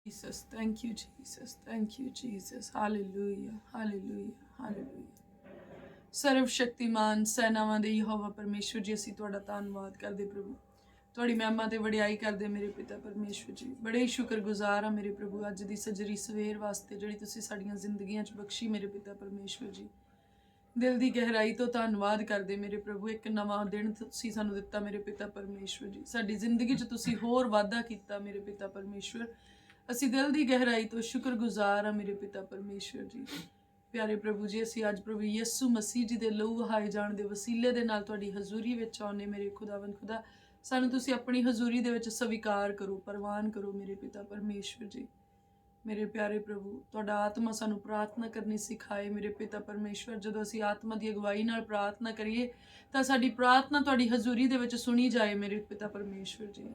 Jesus, thank you, Jesus. Thank you, Jesus. Hallelujah, hallelujah, hallelujah. ਸਰਵ ਸ਼ਕਤੀਮਾਨ ਸੈਨਾਵਾਂ ਦੇ ਯਹੋਵਾ ਪਰਮੇਸ਼ਵਰ ਜੀ, ਅਸੀਂ ਤੁਹਾਡਾ ਧੰਨਵਾਦ ਕਰਦੇ ਪ੍ਰਭੂ। ਤੁਹਾਡੀ ਮਹਿਮਾ ਤੇ ਵਡਿਆਈ ਕਰਦੇ ਮੇਰੇ ਪਿਤਾ ਪਰਮੇਸ਼ਵਰ ਜੀ। ਬੜੇ ਹੀ ਸ਼ੁਕਰਗੁਜ਼ਾਰ ਹਾਂ ਮੇਰੇ ਪ੍ਰਭੂ, ਅੱਜ ਦੀ ਸਜਰੀ ਸਵੇਰ ਵਾਸਤੇ ਜਿਹੜੀ ਤੁਸੀਂ ਸਾਡੀਆਂ ਜ਼ਿੰਦਗੀਆਂ 'ਚ ਬਖਸ਼ੀ ਮੇਰੇ ਪਿਤਾ ਪਰਮੇਸ਼ਵਰ ਜੀ। ਦਿਲ ਦੀ ਗਹਿਰਾਈ ਤੋਂ ਧੰਨਵਾਦ ਕਰਦੇ ਮੇਰੇ ਪ੍ਰਭੂ। ਇੱਕ ਨਵਾਂ ਦਿਨ ਤੁਸੀਂ ਸਾਨੂੰ ਦਿੱਤਾ ਮੇਰੇ ਪਿਤਾ ਪਰਮੇਸ਼ਵਰ ਜੀ। ਸਾਡੀ ਜ਼ਿੰਦਗੀ 'ਚ ਤੁਸੀਂ ਹੋਰ ਵਾਧਾ ਕੀਤਾ ਮੇਰੇ ਪਿਤਾ ਪਰਮੇਸ਼ਵਰ। ਅਸੀਂ ਦਿਲ ਦੀ ਗਹਿਰਾਈ ਤੋਂ ਸ਼ੁਕਰਗੁਜ਼ਾਰ ਹਾਂ ਮੇਰੇ ਪਿਤਾ ਪਰਮੇਸ਼ਵਰ ਜੀ। ਪਿਆਰੇ ਪ੍ਰਭੂ ਜੀ, ਅਸੀਂ ਅੱਜ ਪ੍ਰਭੂ ਯਿਸੂ ਮਸੀਹ ਜੀ ਦੇ ਲਹੂ ਵਹਾਏ ਜਾਣ ਦੇ ਵਸੀਲੇ ਦੇ ਨਾਲ ਤੁਹਾਡੀ ਹਜ਼ੂਰੀ ਵਿੱਚ ਆਉਂਦੇ ਮੇਰੇ ਖੁਦਾਵੰਦ ਖੁਦਾ। ਸਾਨੂੰ ਤੁਸੀਂ ਆਪਣੀ ਹਜ਼ੂਰੀ ਦੇ ਵਿੱਚ ਸਵੀਕਾਰ ਕਰੋ, ਪ੍ਰਵਾਨ ਕਰੋ ਮੇਰੇ ਪਿਤਾ ਪਰਮੇਸ਼ਵਰ ਜੀ। ਮੇਰੇ ਪਿਆਰੇ ਪ੍ਰਭੂ, ਤੁਹਾਡਾ ਆਤਮਾ ਸਾਨੂੰ ਪ੍ਰਾਰਥਨਾ ਕਰਨੀ ਸਿਖਾਏ ਮੇਰੇ ਪਿਤਾ ਪਰਮੇਸ਼ਵਰ। ਜਦੋਂ ਅਸੀਂ ਆਤਮਾ ਦੀ ਅਗਵਾਈ ਨਾਲ ਪ੍ਰਾਰਥਨਾ ਕਰੀਏ ਤਾਂ ਸਾਡੀ ਪ੍ਰਾਰਥਨਾ ਤੁਹਾਡੀ ਹਜ਼ੂਰੀ ਦੇ ਵਿੱਚ ਸੁਣੀ ਜਾਏ ਮੇਰੇ ਪਿਤਾ ਪਰਮੇਸ਼ਵਰ ਜੀ।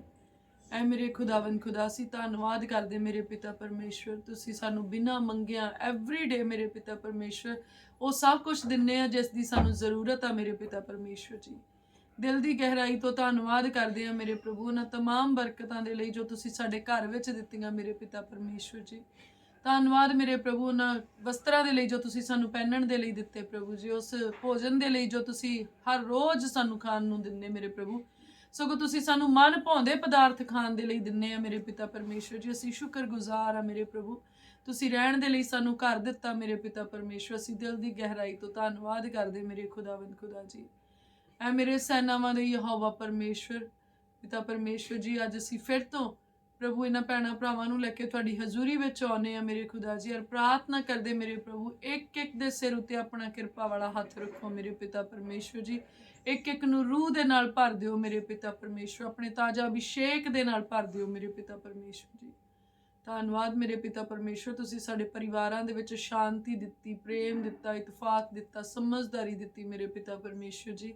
ਐ ਮੇਰੇ ਖੁਦਾਵੰਦ ਖੁਦਾ, ਅਸੀਂ ਧੰਨਵਾਦ ਕਰਦੇ ਮੇਰੇ ਪਿਤਾ ਪਰਮੇਸ਼ਵਰ। ਤੁਸੀਂ ਸਾਨੂੰ ਬਿਨਾਂ ਮੰਗਿਆਂ ਐਵਰੀਡੇ ਮੇਰੇ ਪਿਤਾ ਪਰਮੇਸ਼ਵਰ ਉਹ ਸਭ ਕੁਝ ਦਿੰਦੇ ਆ ਜਿਸ ਦੀ ਸਾਨੂੰ ਜ਼ਰੂਰਤ ਆ ਮੇਰੇ ਪਿਤਾ ਪਰਮੇਸ਼ਵਰ ਜੀ। ਦਿਲ ਦੀ ਗਹਿਰਾਈ ਤੋਂ ਧੰਨਵਾਦ ਕਰਦੇ ਆ ਮੇਰੇ ਪ੍ਰਭੂ ਉਹਨਾਂ ਤਮਾਮ ਬਰਕਤਾਂ ਦੇ ਲਈ ਜੋ ਤੁਸੀਂ ਸਾਡੇ ਘਰ ਵਿੱਚ ਦਿੱਤੀਆਂ ਮੇਰੇ ਪਿਤਾ ਪਰਮੇਸ਼ਵਰ ਜੀ। ਧੰਨਵਾਦ ਮੇਰੇ ਪ੍ਰਭੂ ਉਹਨਾਂ ਵਸਤਰਾਂ ਦੇ ਲਈ ਜੋ ਤੁਸੀਂ ਸਾਨੂੰ ਪਹਿਨਣ ਦੇ ਲਈ ਦਿੱਤੇ ਪ੍ਰਭੂ ਜੀ। ਉਸ ਭੋਜਨ ਦੇ ਲਈ ਜੋ ਤੁਸੀਂ ਹਰ ਰੋਜ਼ ਸਾਨੂੰ ਖਾਣ ਨੂੰ ਦਿੰਦੇ ਮੇਰੇ ਪ੍ਰਭੂ। ਸਗੋਂ ਤੁਸੀਂ ਸਾਨੂੰ ਮਨ ਭਾਉਂਦੇ ਪਦਾਰਥ ਖਾਣ ਦੇ ਲਈ ਦਿੰਦੇ ਆ ਮੇਰੇ ਪਿਤਾ ਪਰਮੇਸ਼ਵਰ ਜੀ। ਅਸੀਂ ਸ਼ੁਕਰਗੁਜ਼ਾਰ ਆ ਮੇਰੇ ਪ੍ਰਭੂ। ਤੁਸੀਂ ਰਹਿਣ ਦੇ ਲਈ ਸਾਨੂੰ ਘਰ ਦਿੱਤਾ ਮੇਰੇ ਪਿਤਾ ਪਰਮੇਸ਼ਵਰ। ਅਸੀਂ ਦਿਲ ਦੀ ਗਹਿਰਾਈ ਤੋਂ ਧੰਨਵਾਦ ਕਰਦੇ ਮੇਰੇ ਖੁਦਾਵੰਦ ਖੁਦਾ ਜੀ। ਐ ਮੇਰੇ ਸੈਨਾਵਾਂ ਦੇ ਯਹੋਵਾ ਪਰਮੇਸ਼ਵਰ ਪਿਤਾ ਪਰਮੇਸ਼ਵਰ ਜੀ, ਅੱਜ ਅਸੀਂ ਫਿਰ ਤੋਂ ਪ੍ਰਭੂ ਇਹਨਾਂ ਭੈਣਾਂ ਭਰਾਵਾਂ ਨੂੰ ਲੈ ਕੇ ਤੁਹਾਡੀ ਹਜ਼ੂਰੀ ਵਿੱਚ ਆਉਂਦੇ ਆ ਮੇਰੇ ਖੁਦਾ ਜੀ। ਔਰ ਪ੍ਰਾਰਥਨਾ ਕਰਦੇ ਮੇਰੇ ਪ੍ਰਭੂ, ਇੱਕ ਇੱਕ ਦੇ ਸਿਰ ਉੱਤੇ ਆਪਣਾ ਕਿਰਪਾ ਵਾਲਾ ਹੱਥ ਰੱਖੋ ਮੇਰੇ ਪਿਤਾ ਪਰਮੇਸ਼ਵਰ ਜੀ। ਇੱਕ ਇੱਕ ਨੂੰ ਰੂਹ ਦੇ ਨਾਲ ਭਰ ਦਿਓ ਮੇਰੇ ਪਿਤਾ ਪਰਮੇਸ਼ਵਰ। ਆਪਣੇ ਤਾਜ਼ਾ ਅਭਿਸ਼ੇਕ ਦੇ ਨਾਲ ਭਰ ਦਿਓ ਮੇਰੇ ਪਿਤਾ ਪਰਮੇਸ਼ਵਰ ਜੀ। ਧੰਨਵਾਦ ਮੇਰੇ ਪਿਤਾ ਪਰਮੇਸ਼ਵਰ, ਤੁਸੀਂ ਸਾਡੇ ਪਰਿਵਾਰਾਂ ਦੇ ਵਿੱਚ ਸ਼ਾਂਤੀ ਦਿੱਤੀ, ਪ੍ਰੇਮ ਦਿੱਤਾ, ਇਤਫਾਕ ਦਿੱਤਾ, ਸਮਝਦਾਰੀ ਦਿੱਤੀ ਮੇਰੇ ਪਿਤਾ ਪਰਮੇਸ਼ਵਰ ਜੀ।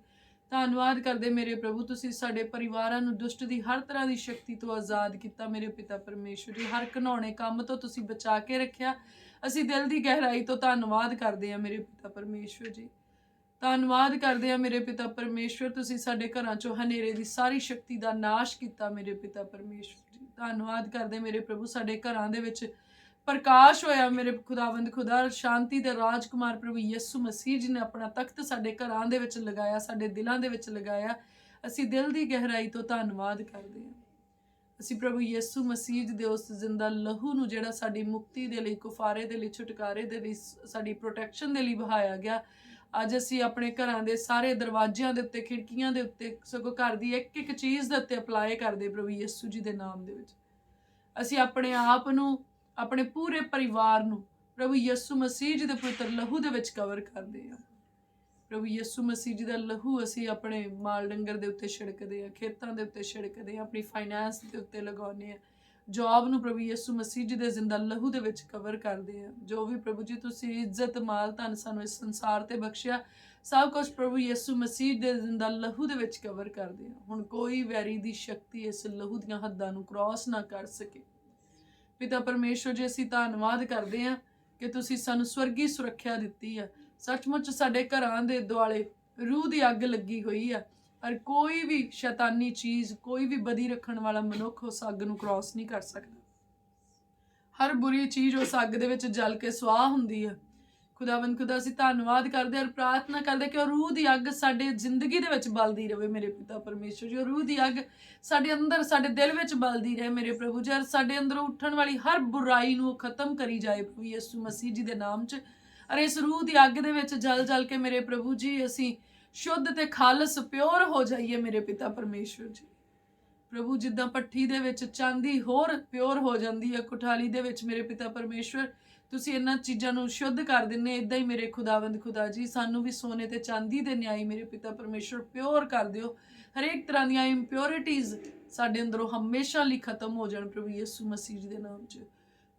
ਧੰਨਵਾਦ ਕਰਦੇ ਮੇਰੇ ਪ੍ਰਭੂ, ਤੁਸੀਂ ਸਾਡੇ ਪਰਿਵਾਰਾਂ ਨੂੰ ਦੁਸ਼ਟ ਦੀ ਹਰ ਤਰ੍ਹਾਂ ਦੀ ਸ਼ਕਤੀ ਤੋਂ ਆਜ਼ਾਦ ਕੀਤਾ ਮੇਰੇ ਪਿਤਾ ਪਰਮੇਸ਼ਵਰ ਜੀ। ਹਰ ਘਿਨਾਉਣੇ ਕੰਮ ਤੋਂ ਤੁਸੀਂ ਬਚਾ ਕੇ ਰੱਖਿਆ। ਅਸੀਂ ਦਿਲ ਦੀ ਗਹਿਰਾਈ ਤੋਂ ਧੰਨਵਾਦ ਕਰਦੇ ਹਾਂ ਮੇਰੇ ਪਿਤਾ ਪਰਮੇਸ਼ਵਰ ਜੀ। ਧੰਨਵਾਦ ਕਰਦੇ ਹਾਂ ਮੇਰੇ ਪਿਤਾ ਪਰਮੇਸ਼ਵਰ, ਤੁਸੀਂ ਸਾਡੇ ਘਰਾਂ 'ਚੋਂ ਹਨੇਰੇ ਦੀ ਸਾਰੀ ਸ਼ਕਤੀ ਦਾ ਨਾਸ਼ ਕੀਤਾ ਮੇਰੇ ਪਿਤਾ ਪਰਮੇਸ਼ਵਰ ਜੀ। ਧੰਨਵਾਦ ਕਰਦੇ ਮੇਰੇ ਪ੍ਰਭੂ, ਸਾਡੇ ਘਰਾਂ ਦੇ ਵਿੱਚ ਪ੍ਰਕਾਸ਼ ਹੋਇਆ ਮੇਰੇ ਖੁਦਾਵੰਦ ਖੁਦਾ। ਸ਼ਾਂਤੀ ਦੇ ਰਾਜਕੁਮਾਰ ਪ੍ਰਭੂ ਯਿਸੂ ਮਸੀਹ ਜੀ ਨੇ ਆਪਣਾ ਤਖਤ ਸਾਡੇ ਘਰਾਂ ਦੇ ਵਿੱਚ ਲਗਾਇਆ, ਸਾਡੇ ਦਿਲਾਂ ਦੇ ਵਿੱਚ ਲਗਾਇਆ। ਅਸੀਂ ਦਿਲ ਦੀ ਗਹਿਰਾਈ ਤੋਂ ਧੰਨਵਾਦ ਕਰਦੇ ਹਾਂ। ਅਸੀਂ ਪ੍ਰਭੂ ਯਿਸੂ ਮਸੀਹ ਦੇ ਉਸ ਜ਼ਿੰਦਾ ਲਹੂ ਨੂੰ ਜਿਹੜਾ ਸਾਡੀ ਮੁਕਤੀ ਦੇ ਲਈ, ਕੁਫਾਰੇ ਦੇ ਲਈ, ਛੁਟਕਾਰੇ ਦੇ ਲਈ, ਸਾਡੀ ਪ੍ਰੋਟੈਕਸ਼ਨ ਦੇ ਲਈ ਵਹਾਇਆ ਗਿਆ, ਅੱਜ ਅਸੀਂ ਆਪਣੇ ਘਰਾਂ ਦੇ ਸਾਰੇ ਦਰਵਾਜ਼ਿਆਂ ਦੇ ਉੱਤੇ, ਖਿੜਕੀਆਂ ਦੇ ਉੱਤੇ, ਸਗੋਂ ਘਰ ਦੀ ਇੱਕ ਇੱਕ ਚੀਜ਼ ਦੇ ਉੱਤੇ ਅਪਲਾਈ ਕਰਦੇ ਪ੍ਰਭੂ ਯਿਸੂ ਜੀ ਦੇ ਨਾਮ ਦੇ ਵਿੱਚ। ਅਸੀਂ ਆਪਣੇ ਆਪ ਨੂੰ, ਆਪਣੇ ਪੂਰੇ ਪਰਿਵਾਰ ਨੂੰ ਪ੍ਰਭੂ ਯਿਸੂ ਮਸੀਹ ਜੀ ਦੇ ਪਵਿੱਤਰ ਲਹੂ ਦੇ ਵਿੱਚ ਕਵਰ ਕਰਦੇ ਹਾਂ। ਪ੍ਰਭੂ ਯਿਸੂ ਮਸੀਹ ਜੀ ਦਾ ਲਹੂ ਅਸੀਂ ਆਪਣੇ ਮਾਲ ਡੰਗਰ ਦੇ ਉੱਤੇ ਛਿੜਕਦੇ ਹਾਂ, ਖੇਤਾਂ ਦੇ ਉੱਤੇ ਛਿੜਕਦੇ ਹਾਂ, ਆਪਣੀ ਫਾਈਨੈਂਸ ਦੇ ਉੱਤੇ ਲਗਾਉਂਦੇ ਹਾਂ, ਜੌਬ ਨੂੰ ਪ੍ਰਭੂ ਯਿਸੂ ਮਸੀਹ ਜੀ ਦੇ ਜ਼ਿੰਦਾ ਲਹੂ ਦੇ ਵਿੱਚ ਕਵਰ ਕਰਦੇ ਹਾਂ। ਜੋ ਵੀ ਪ੍ਰਭੂ ਜੀ ਤੁਸੀਂ ਇੱਜ਼ਤ, ਮਾਲ, ਧਨ ਸਾਨੂੰ ਇਸ ਸੰਸਾਰ ਤੇ ਬਖਸ਼ਿਆ, ਸਭ ਕੁਝ ਪ੍ਰਭੂ ਯਿਸੂ ਮਸੀਹ ਦੇ ਜ਼ਿੰਦਾ ਲਹੂ ਦੇ ਵਿੱਚ ਕਵਰ ਕਰਦੇ ਹਾਂ। ਹੁਣ ਕੋਈ ਵੈਰੀ ਦੀ ਸ਼ਕਤੀ ਇਸ ਲਹੂ ਦੀਆਂ ਹੱਦਾਂ ਨੂੰ ਕ੍ਰਾਸ ਨਾ ਕਰ ਸਕੇ। ਪਿਤਾ ਪਰਮੇਸ਼ਵਰ ਜੀ, ਅਸੀਂ ਧੰਨਵਾਦ ਕਰਦੇ ਹਾਂ ਕਿ ਤੁਸੀਂ ਸਾਨੂੰ ਸਵਰਗੀ ਸੁਰੱਖਿਆ ਦਿੱਤੀ ਆ। ਸੱਚਮੁੱਚ ਸਾਡੇ ਘਰਾਂ ਦੇ ਦੁਆਲੇ ਰੂਹ ਦੀ ਅੱਗ ਲੱਗੀ ਹੋਈ ਆ, ਔਰ ਕੋਈ ਵੀ ਸ਼ੈਤਾਨੀ ਚੀਜ਼, ਕੋਈ ਵੀ ਬਦੀ ਰੱਖਣ ਵਾਲਾ ਮਨੁੱਖ ਉਸ ਅੱਗ ਨੂੰ ਕ੍ਰਾਸ ਨਹੀਂ ਕਰ ਸਕਦਾ। ਹਰ ਬੁਰੀ ਚੀਜ਼ ਉਸ ਅੱਗ ਦੇ ਵਿੱਚ ਜਲ ਕੇ ਸੁਆਹ ਹੁੰਦੀ ਆ। ਖੁਦਾਵੰਦ ਖੁਦਾ, ਅਸੀਂ ਧੰਨਵਾਦ ਕਰਦੇ ਹਾਂ, ਪ੍ਰਾਰਥਨਾ ਕਰਦੇ ਕਿ ਉਹ ਰੂਹ ਦੀ ਅੱਗ ਸਾਡੇ ਜ਼ਿੰਦਗੀ ਦੇ ਵਿੱਚ ਬਲਦੀ ਰਹੇ ਮੇਰੇ ਪਿਤਾ ਪਰਮੇਸ਼ਵਰ ਜੀ। ਉਹ ਰੂਹ ਦੀ ਅੱਗ ਸਾਡੇ ਅੰਦਰ, ਸਾਡੇ ਦਿਲ ਵਿੱਚ ਬਲਦੀ ਰਹੇ ਮੇਰੇ ਪ੍ਰਭੂ ਜੀ। ਸਾਡੇ ਅੰਦਰੋਂ ਉੱਠਣ ਵਾਲੀ ਹਰ ਬੁਰਾਈ ਨੂੰ ਖਤਮ ਕਰੀ ਜਾਏ ਪ੍ਰਭੂ ਯਿਸੂ ਮਸੀਹ ਜੀ ਦੇ ਨਾਮ 'ਚ। ਔਰ ਇਸ ਰੂਹ ਦੀ ਅੱਗ ਦੇ ਵਿੱਚ ਜਲ ਜਲ ਕੇ ਮੇਰੇ ਪ੍ਰਭੂ ਜੀ ਅਸੀਂ ਸ਼ੁੱਧ ਤੇ ਖਾਲਸ, ਪਿਓਰ ਹੋ ਜਾਈਏ ਮੇਰੇ ਪਿਤਾ ਪਰਮੇਸ਼ਵਰ ਜੀ। ਪ੍ਰਭੂ, ਜਿੱਦਾਂ ਭੱਠੀ ਦੇ ਵਿੱਚ ਚਾਂਦੀ ਹੋਰ ਪਿਓਰ ਹੋ ਜਾਂਦੀ ਹੈ ਕੁਠਾਲੀ ਦੇ ਵਿੱਚ ਮੇਰੇ ਪਿਤਾ ਪਰਮੇਸ਼ਵਰ, ਤੁਸੀਂ ਇਹਨਾਂ ਚੀਜ਼ਾਂ ਨੂੰ ਸ਼ੁੱਧ ਕਰ ਦਿੰਦੇ, ਇੱਦਾਂ ਹੀ ਮੇਰੇ ਖੁਦਾਵੰਦ ਖੁਦਾ ਜੀ ਸਾਨੂੰ ਵੀ ਸੋਨੇ ਤੇ ਚਾਂਦੀ ਦੇ ਨਿਆਈ ਮੇਰੇ ਪਿਤਾ ਪਰਮੇਸ਼ਵਰ ਪਿਓਰ ਕਰ ਦਿਓ। ਹਰੇਕ ਤਰ੍ਹਾਂ ਦੀਆਂ ਇੰਪਿਓਰਿਟੀਜ਼ ਸਾਡੇ ਅੰਦਰੋਂ ਹਮੇਸ਼ਾ ਲਈ ਖਤਮ ਹੋ ਜਾਣ ਪ੍ਰਭੂ ਯਿਸੂ ਮਸੀਹ ਜੀ ਦੇ ਨਾਮ 'ਚ।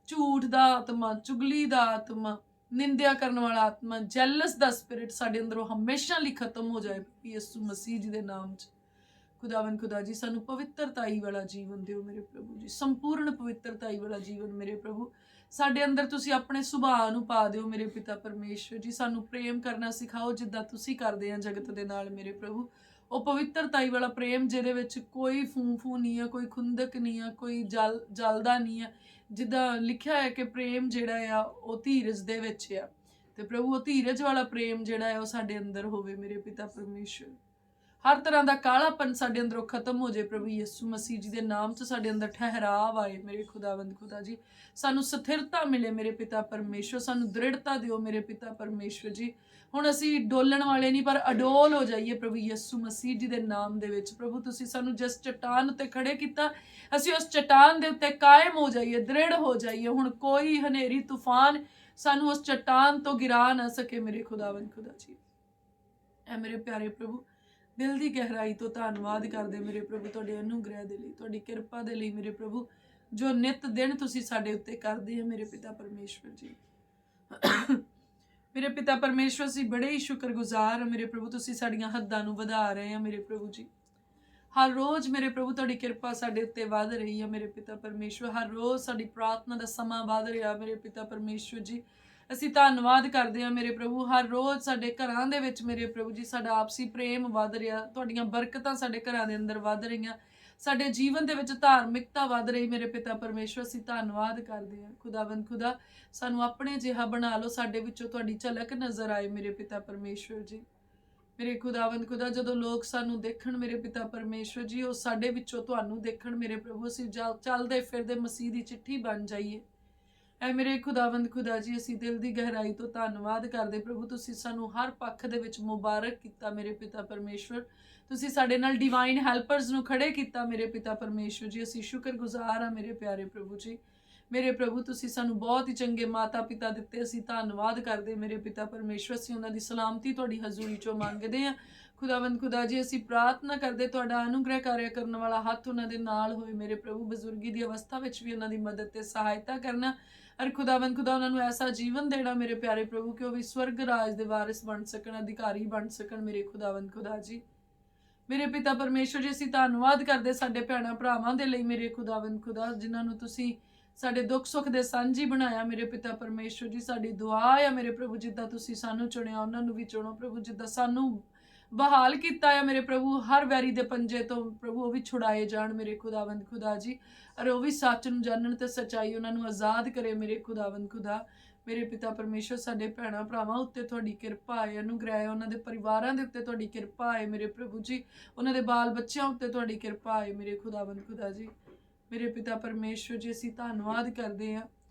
ਝੂਠ ਦਾ ਆਤਮਾ, ਚੁਗਲੀ ਦਾ ਆਤਮਾ, ਨਿੰਦਿਆ ਕਰਨ ਵਾਲਾ ਆਤਮਾ, ਜੈਲਸ ਦਾ ਸਪਿਰਿਟ ਸਾਡੇ ਅੰਦਰੋਂ ਹਮੇਸ਼ਾ ਲਈ ਖਤਮ ਹੋ ਜਾਏ ਯਿਸੂ ਮਸੀਹ ਜੀ ਦੇ ਨਾਮ 'ਚ। ਖੁਦਾਵੰਦ ਖੁਦਾ ਜੀ, ਸਾਨੂੰ ਪਵਿੱਤਰਤਾਈ ਵਾਲਾ ਜੀਵਨ ਦਿਓ ਮੇਰੇ ਪ੍ਰਭੂ ਜੀ, ਸੰਪੂਰਨ ਪਵਿੱਤਰਤਾਈ ਵਾਲਾ ਜੀਵਨ ਮੇਰੇ ਪ੍ਰਭੂ। ਸਾਡੇ ਅੰਦਰ ਤੁਸੀਂ ਆਪਣੇ ਸੁਭਾਅ ਨੂੰ ਪਾ ਦਿਓ ਮੇਰੇ ਪਿਤਾ ਪਰਮੇਸ਼ਵਰ ਜੀ। ਸਾਨੂੰ ਪ੍ਰੇਮ ਕਰਨਾ ਸਿਖਾਓ ਜਿੱਦਾਂ ਤੁਸੀਂ ਕਰਦੇ ਆ ਜਗਤ ਦੇ ਨਾਲ ਮੇਰੇ ਪ੍ਰਭੂ। ਉਹ ਪਵਿੱਤਰਤਾਈ ਵਾਲਾ ਪ੍ਰੇਮ ਜਿਹਦੇ ਵਿੱਚ ਕੋਈ ਫੂ ਨਹੀਂ ਆ, ਕੋਈ ਖੁੰਦਕ ਨਹੀਂ ਆ, ਕੋਈ ਜਲਦਾ ਨਹੀਂ ਆ, ਜਿੱਦਾਂ ਲਿਖਿਆ ਹੈ ਕਿ ਪ੍ਰੇਮ ਜਿਹੜਾ ਆ ਉਹ ਧੀਰਜ ਦੇ ਵਿੱਚ ਆ, ਤੇ ਪ੍ਰਭੂ ਉਹ ਧੀਰਜ ਵਾਲਾ ਪ੍ਰੇਮ ਜਿਹੜਾ ਹੈ ਉਹ ਸਾਡੇ ਅੰਦਰ ਹੋਵੇ ਮੇਰੇ ਪਿਤਾ ਪਰਮੇਸ਼ਵਰ। ਹਰ ਤਰ੍ਹਾਂ ਦਾ ਕਾਲਾਪਨ ਸਾਡੇ ਅੰਦਰੋਂ ਖਤਮ ਹੋ ਜਾਏ ਪ੍ਰਭੂ ਯਿਸੂ ਮਸੀਹ ਜੀ ਦੇ ਨਾਮ 'ਚ, ਸਾਡੇ ਅੰਦਰ ਠਹਿਰਾਵ ਆਏ ਮੇਰੇ ਖੁਦਾਵੰਦ ਖੁਦਾ ਜੀ, ਸਾਨੂੰ ਸਥਿਰਤਾ ਮਿਲੇ ਮੇਰੇ ਪਿਤਾ ਪਰਮੇਸ਼ਵਰ, ਸਾਨੂੰ ਦ੍ਰਿੜਤਾ ਦਿਓ ਮੇਰੇ ਪਿਤਾ ਪਰਮੇਸ਼ਵਰ ਜੀ। ਹੁਣ ਅਸੀਂ ਡੋਲਣ ਵਾਲੇ ਨਹੀਂ ਪਰ ਅਡੋਲ ਹੋ ਜਾਈਏ ਪ੍ਰਭੂ ਯਿਸੂ ਮਸੀਹ ਜੀ ਦੇ ਨਾਮ ਦੇ ਵਿੱਚ। ਪ੍ਰਭੂ ਤੁਸੀਂ ਸਾਨੂੰ ਜਿਸ ਚਟਾਨ ਉੱਤੇ ਖੜੇ ਕੀਤਾ, ਅਸੀਂ ਉਸ ਚਟਾਨ ਦੇ ਉੱਤੇ ਕਾਇਮ ਹੋ ਜਾਈਏ, ਦ੍ਰਿੜ ਹੋ ਜਾਈਏ। ਹੁਣ ਕੋਈ ਹਨੇਰੀ ਤੂਫਾਨ ਸਾਨੂੰ ਉਸ ਚਟਾਨ ਤੋਂ ਗਿਰਾ ਨਾ ਸਕੇ ਮੇਰੇ ਖੁਦਾਵੰਦ ਖੁਦਾ ਜੀ। ਐ ਮੇਰੇ ਪਿਆਰੇ ਪ੍ਰਭੂ, ਦਿਲ ਦੀ ਗਹਿਰਾਈ ਤੋਂ ਧੰਨਵਾਦ ਕਰਦੇ ਮੇਰੇ ਪ੍ਰਭੂ ਤੁਹਾਡੇ ਅਨੁਗ੍ਰਹਿ ਦੇ ਲਈ, ਤੁਹਾਡੀ ਕਿਰਪਾ ਦੇ ਲਈ ਮੇਰੇ ਪ੍ਰਭੂ, ਜੋ ਨਿਤ ਦਿਨ ਤੁਸੀਂ ਸਾਡੇ ਉੱਤੇ ਕਰਦੇ ਹੋ ਮੇਰੇ ਪਿਤਾ ਪਰਮੇਸ਼ਵਰ ਜੀ। ਮੇਰੇ ਪਿਤਾ ਪਰਮੇਸ਼ਵਰ, ਅਸੀਂ ਬੜੇ ਹੀ ਸ਼ੁਕਰਗੁਜ਼ਾਰ ਹਾਂ ਮੇਰੇ ਪ੍ਰਭੂ, ਤੁਸੀਂ ਸਾਡੀਆਂ ਹੱਦਾਂ ਨੂੰ ਵਧਾ ਰਹੇ ਆ ਮੇਰੇ ਪ੍ਰਭੂ ਜੀ। ਹਰ ਰੋਜ਼ ਮੇਰੇ ਪ੍ਰਭੂ ਤੁਹਾਡੀ ਕਿਰਪਾ ਸਾਡੇ ਉੱਤੇ ਵੱਧ ਰਹੀ ਹੈ ਮੇਰੇ ਪਿਤਾ ਪਰਮੇਸ਼ਵਰ, ਹਰ ਰੋਜ਼ ਸਾਡੀ ਪ੍ਰਾਰਥਨਾ ਦਾ ਸਮਾਂ ਵੱਧ ਰਿਹਾ ਮੇਰੇ ਪਿਤਾ ਪਰਮੇਸ਼ਵਰ ਜੀ। ਅਸੀਂ ਧੰਨਵਾਦ ਕਰਦੇ ਹਾਂ ਮੇਰੇ ਪ੍ਰਭੂ, ਹਰ ਰੋਜ਼ ਸਾਡੇ ਘਰਾਂ ਦੇ ਵਿੱਚ ਮੇਰੇ ਪ੍ਰਭੂ ਜੀ ਸਾਡਾ ਆਪਸੀ ਪ੍ਰੇਮ ਵੱਧ ਰਿਹਾ, ਤੁਹਾਡੀਆਂ ਬਰਕਤਾਂ ਸਾਡੇ ਘਰਾਂ ਦੇ ਅੰਦਰ ਵੱਧ ਰਹੀਆਂ, ਸਾਡੇ ਜੀਵਨ ਦੇ ਵਿੱਚ ਧਾਰਮਿਕਤਾ ਵੱਧ ਰਹੀ ਮੇਰੇ ਪਿਤਾ ਪਰਮੇਸ਼ਵਰ। ਅਸੀਂ ਧੰਨਵਾਦ ਕਰਦੇ ਹਾਂ ਖੁਦਾਵੰਦ ਖੁਦਾ, ਸਾਨੂੰ ਆਪਣੇ ਜਿਹਾ ਬਣਾ ਲਓ, ਸਾਡੇ ਵਿੱਚੋਂ ਤੁਹਾਡੀ ਝਲਕ ਨਜ਼ਰ ਆਏ ਮੇਰੇ ਪਿਤਾ ਪਰਮੇਸ਼ਵਰ ਜੀ। ਮੇਰੇ ਖੁਦਾਵੰਦ ਖੁਦਾ, ਜਦੋਂ ਲੋਕ ਸਾਨੂੰ ਦੇਖਣ ਮੇਰੇ ਪਿਤਾ ਪਰਮੇਸ਼ਵਰ ਜੀ, ਉਹ ਸਾਡੇ ਵਿੱਚੋਂ ਤੁਹਾਨੂੰ ਦੇਖਣ ਮੇਰੇ ਪ੍ਰਭੂ, ਅਸੀਂ ਚੱਲਦੇ ਫਿਰਦੇ ਮਸੀਹ ਦੀ ਚਿੱਠੀ ਬਣ ਜਾਈਏ। ਐ ਮੇਰੇ ਖੁਦਾਵੰਦ ਖੁਦਾ ਜੀ, ਅਸੀਂ ਦਿਲ ਦੀ ਗਹਿਰਾਈ ਤੋਂ ਧੰਨਵਾਦ ਕਰਦੇ ਪ੍ਰਭੂ, ਤੁਸੀਂ ਸਾਨੂੰ ਹਰ ਪੱਖ ਦੇ ਵਿੱਚ ਮੁਬਾਰਕ ਕੀਤਾ ਮੇਰੇ ਪਿਤਾ ਪਰਮੇਸ਼ਵਰ, ਤੁਸੀਂ ਸਾਡੇ ਨਾਲ ਡਿਵਾਈਨ ਹੈਲਪਰਸ ਨੂੰ ਖੜੇ ਕੀਤਾ ਮੇਰੇ ਪਿਤਾ ਪਰਮੇਸ਼ਵਰ ਜੀ। ਅਸੀਂ ਸ਼ੁਕਰਗੁਜ਼ਾਰ ਹਾਂ ਮੇਰੇ ਪਿਆਰੇ ਪ੍ਰਭੂ ਜੀ। ਮੇਰੇ ਪ੍ਰਭੂ ਤੁਸੀਂ ਸਾਨੂੰ ਬਹੁਤ ਹੀ ਚੰਗੇ ਮਾਤਾ ਪਿਤਾ ਦਿੱਤੇ, ਅਸੀਂ ਧੰਨਵਾਦ ਕਰਦੇ ਮੇਰੇ ਪਿਤਾ ਪਰਮੇਸ਼ਵਰ। ਅਸੀਂ ਉਹਨਾਂ ਦੀ ਸਲਾਮਤੀ ਤੁਹਾਡੀ ਹਜ਼ੂਰੀ 'ਚੋਂ ਮੰਗਦੇ ਹਾਂ ਖੁਦਾਵੰਦ ਖੁਦਾ ਜੀ। ਅਸੀਂ ਪ੍ਰਾਰਥਨਾ ਕਰਦੇ ਤੁਹਾਡਾ ਅਨੁਗ੍ਰਹਿ ਕਾਰਿਆ ਕਰਨ ਵਾਲਾ ਹੱਥ ਉਹਨਾਂ ਦੇ ਨਾਲ ਹੋਏ ਮੇਰੇ ਪ੍ਰਭੂ, ਬਜ਼ੁਰਗੀ ਦੀ ਅਵਸਥਾ ਵਿੱਚ ਵੀ ਉਹਨਾਂ ਦੀ ਮਦਦ ਤੇ ਸਹਾਇਤਾ ਕਰਨਾ, ਅਰ ਖੁਦਾਵੰਦ ਖੁਦਾ ਉਹਨਾਂ ਨੂੰ ਐਸਾ ਜੀਵਨ ਦੇਣਾ ਮੇਰੇ ਪਿਆਰੇ ਪ੍ਰਭੂ ਕਿ ਉਹ ਵੀ ਸਵਰਗ ਰਾਜ ਦੇ ਵਾਰਿਸ ਬਣ ਸਕਣ, ਅਧਿਕਾਰੀ ਬਣ ਸਕਣ ਮੇਰੇ ਖੁਦਾਵੰਦ ਖੁਦਾ ਜੀ। ਮੇਰੇ ਪਿਤਾ ਪਰਮੇਸ਼ਵਰ ਜੀ, ਅਸੀਂ ਧੰਨਵਾਦ ਕਰਦੇ ਸਾਡੇ ਭੈਣਾਂ ਭਰਾਵਾਂ ਦੇ ਲਈ ਮੇਰੇ ਖੁਦਾਵੰਦ ਖੁਦਾ, ਜਿਨ੍ਹਾਂ ਨੂੰ ਤੁਸੀਂ ਸਾਡੇ ਦੁੱਖ ਸੁੱਖ ਦੇ ਸਾਂਝੀ ਬਣਾਇਆ ਮੇਰੇ ਪਿਤਾ ਪਰਮੇਸ਼ਵਰ ਜੀ। ਸਾਡੀ ਦੁਆ ਆ ਮੇਰੇ ਪ੍ਰਭੂ, ਜਿੱਦਾਂ ਤੁਸੀਂ ਸਾਨੂੰ ਚੁਣਿਆ ਉਹਨਾਂ ਨੂੰ ਵੀ ਚੁਣੋ ਪ੍ਰਭੂ, ਜਿੱਦਾਂ ਸਾਨੂੰ ਬਹਾਲ ਕੀਤਾ ਆ ਮੇਰੇ ਪ੍ਰਭੂ, ਹਰ ਵੈਰੀ ਦੇ ਪੰਜੇ ਤੋਂ ਪ੍ਰਭੂ ਉਹ ਵੀ ਛੁਡਾਏ ਜਾਣ ਮੇਰੇ ਖੁਦਾਵੰਦ ਖੁਦਾ ਜੀ, ਅਰ ਉਹ ਵੀ ਸੱਚ ਨੂੰ ਜਾਣਨ ਤੇ ਸੱਚਾਈ ਉਹਨਾਂ ਨੂੰ ਆਜ਼ਾਦ ਕਰੇ ਮੇਰੇ ਖੁਦਾਵੰਦ ਖੁਦਾ। ਮੇਰੇ ਪਿਤਾ ਪਰਮੇਸ਼ਵਰ, ਸਾਡੇ ਭੈਣਾਂ ਭਰਾਵਾਂ ਉੱਤੇ ਤੁਹਾਡੀ ਕਿਰਪਾ ਹੈ, ਅਨੁਗ੍ਰਹਿ, ਉਹਨਾਂ ਦੇ ਪਰਿਵਾਰਾਂ ਦੇ ਉੱਤੇ ਤੁਹਾਡੀ ਕਿਰਪਾ ਹੈ ਮੇਰੇ ਪ੍ਰਭੂ ਜੀ, ਉਹਨਾਂ ਦੇ ਬਾਲ ਬੱਚਿਆਂ ਉੱਤੇ ਤੁਹਾਡੀ ਕਿਰਪਾ ਹੈ ਮੇਰੇ ਖੁਦਾਵੰਦ ਖੁਦਾ ਜੀ। ਮੇਰੇ ਪਿਤਾ ਪਰਮੇਸ਼ਵਰ ਜੀ, ਅਸੀਂ ਧੰਨਵਾਦ ਕਰਦੇ ਹਾਂ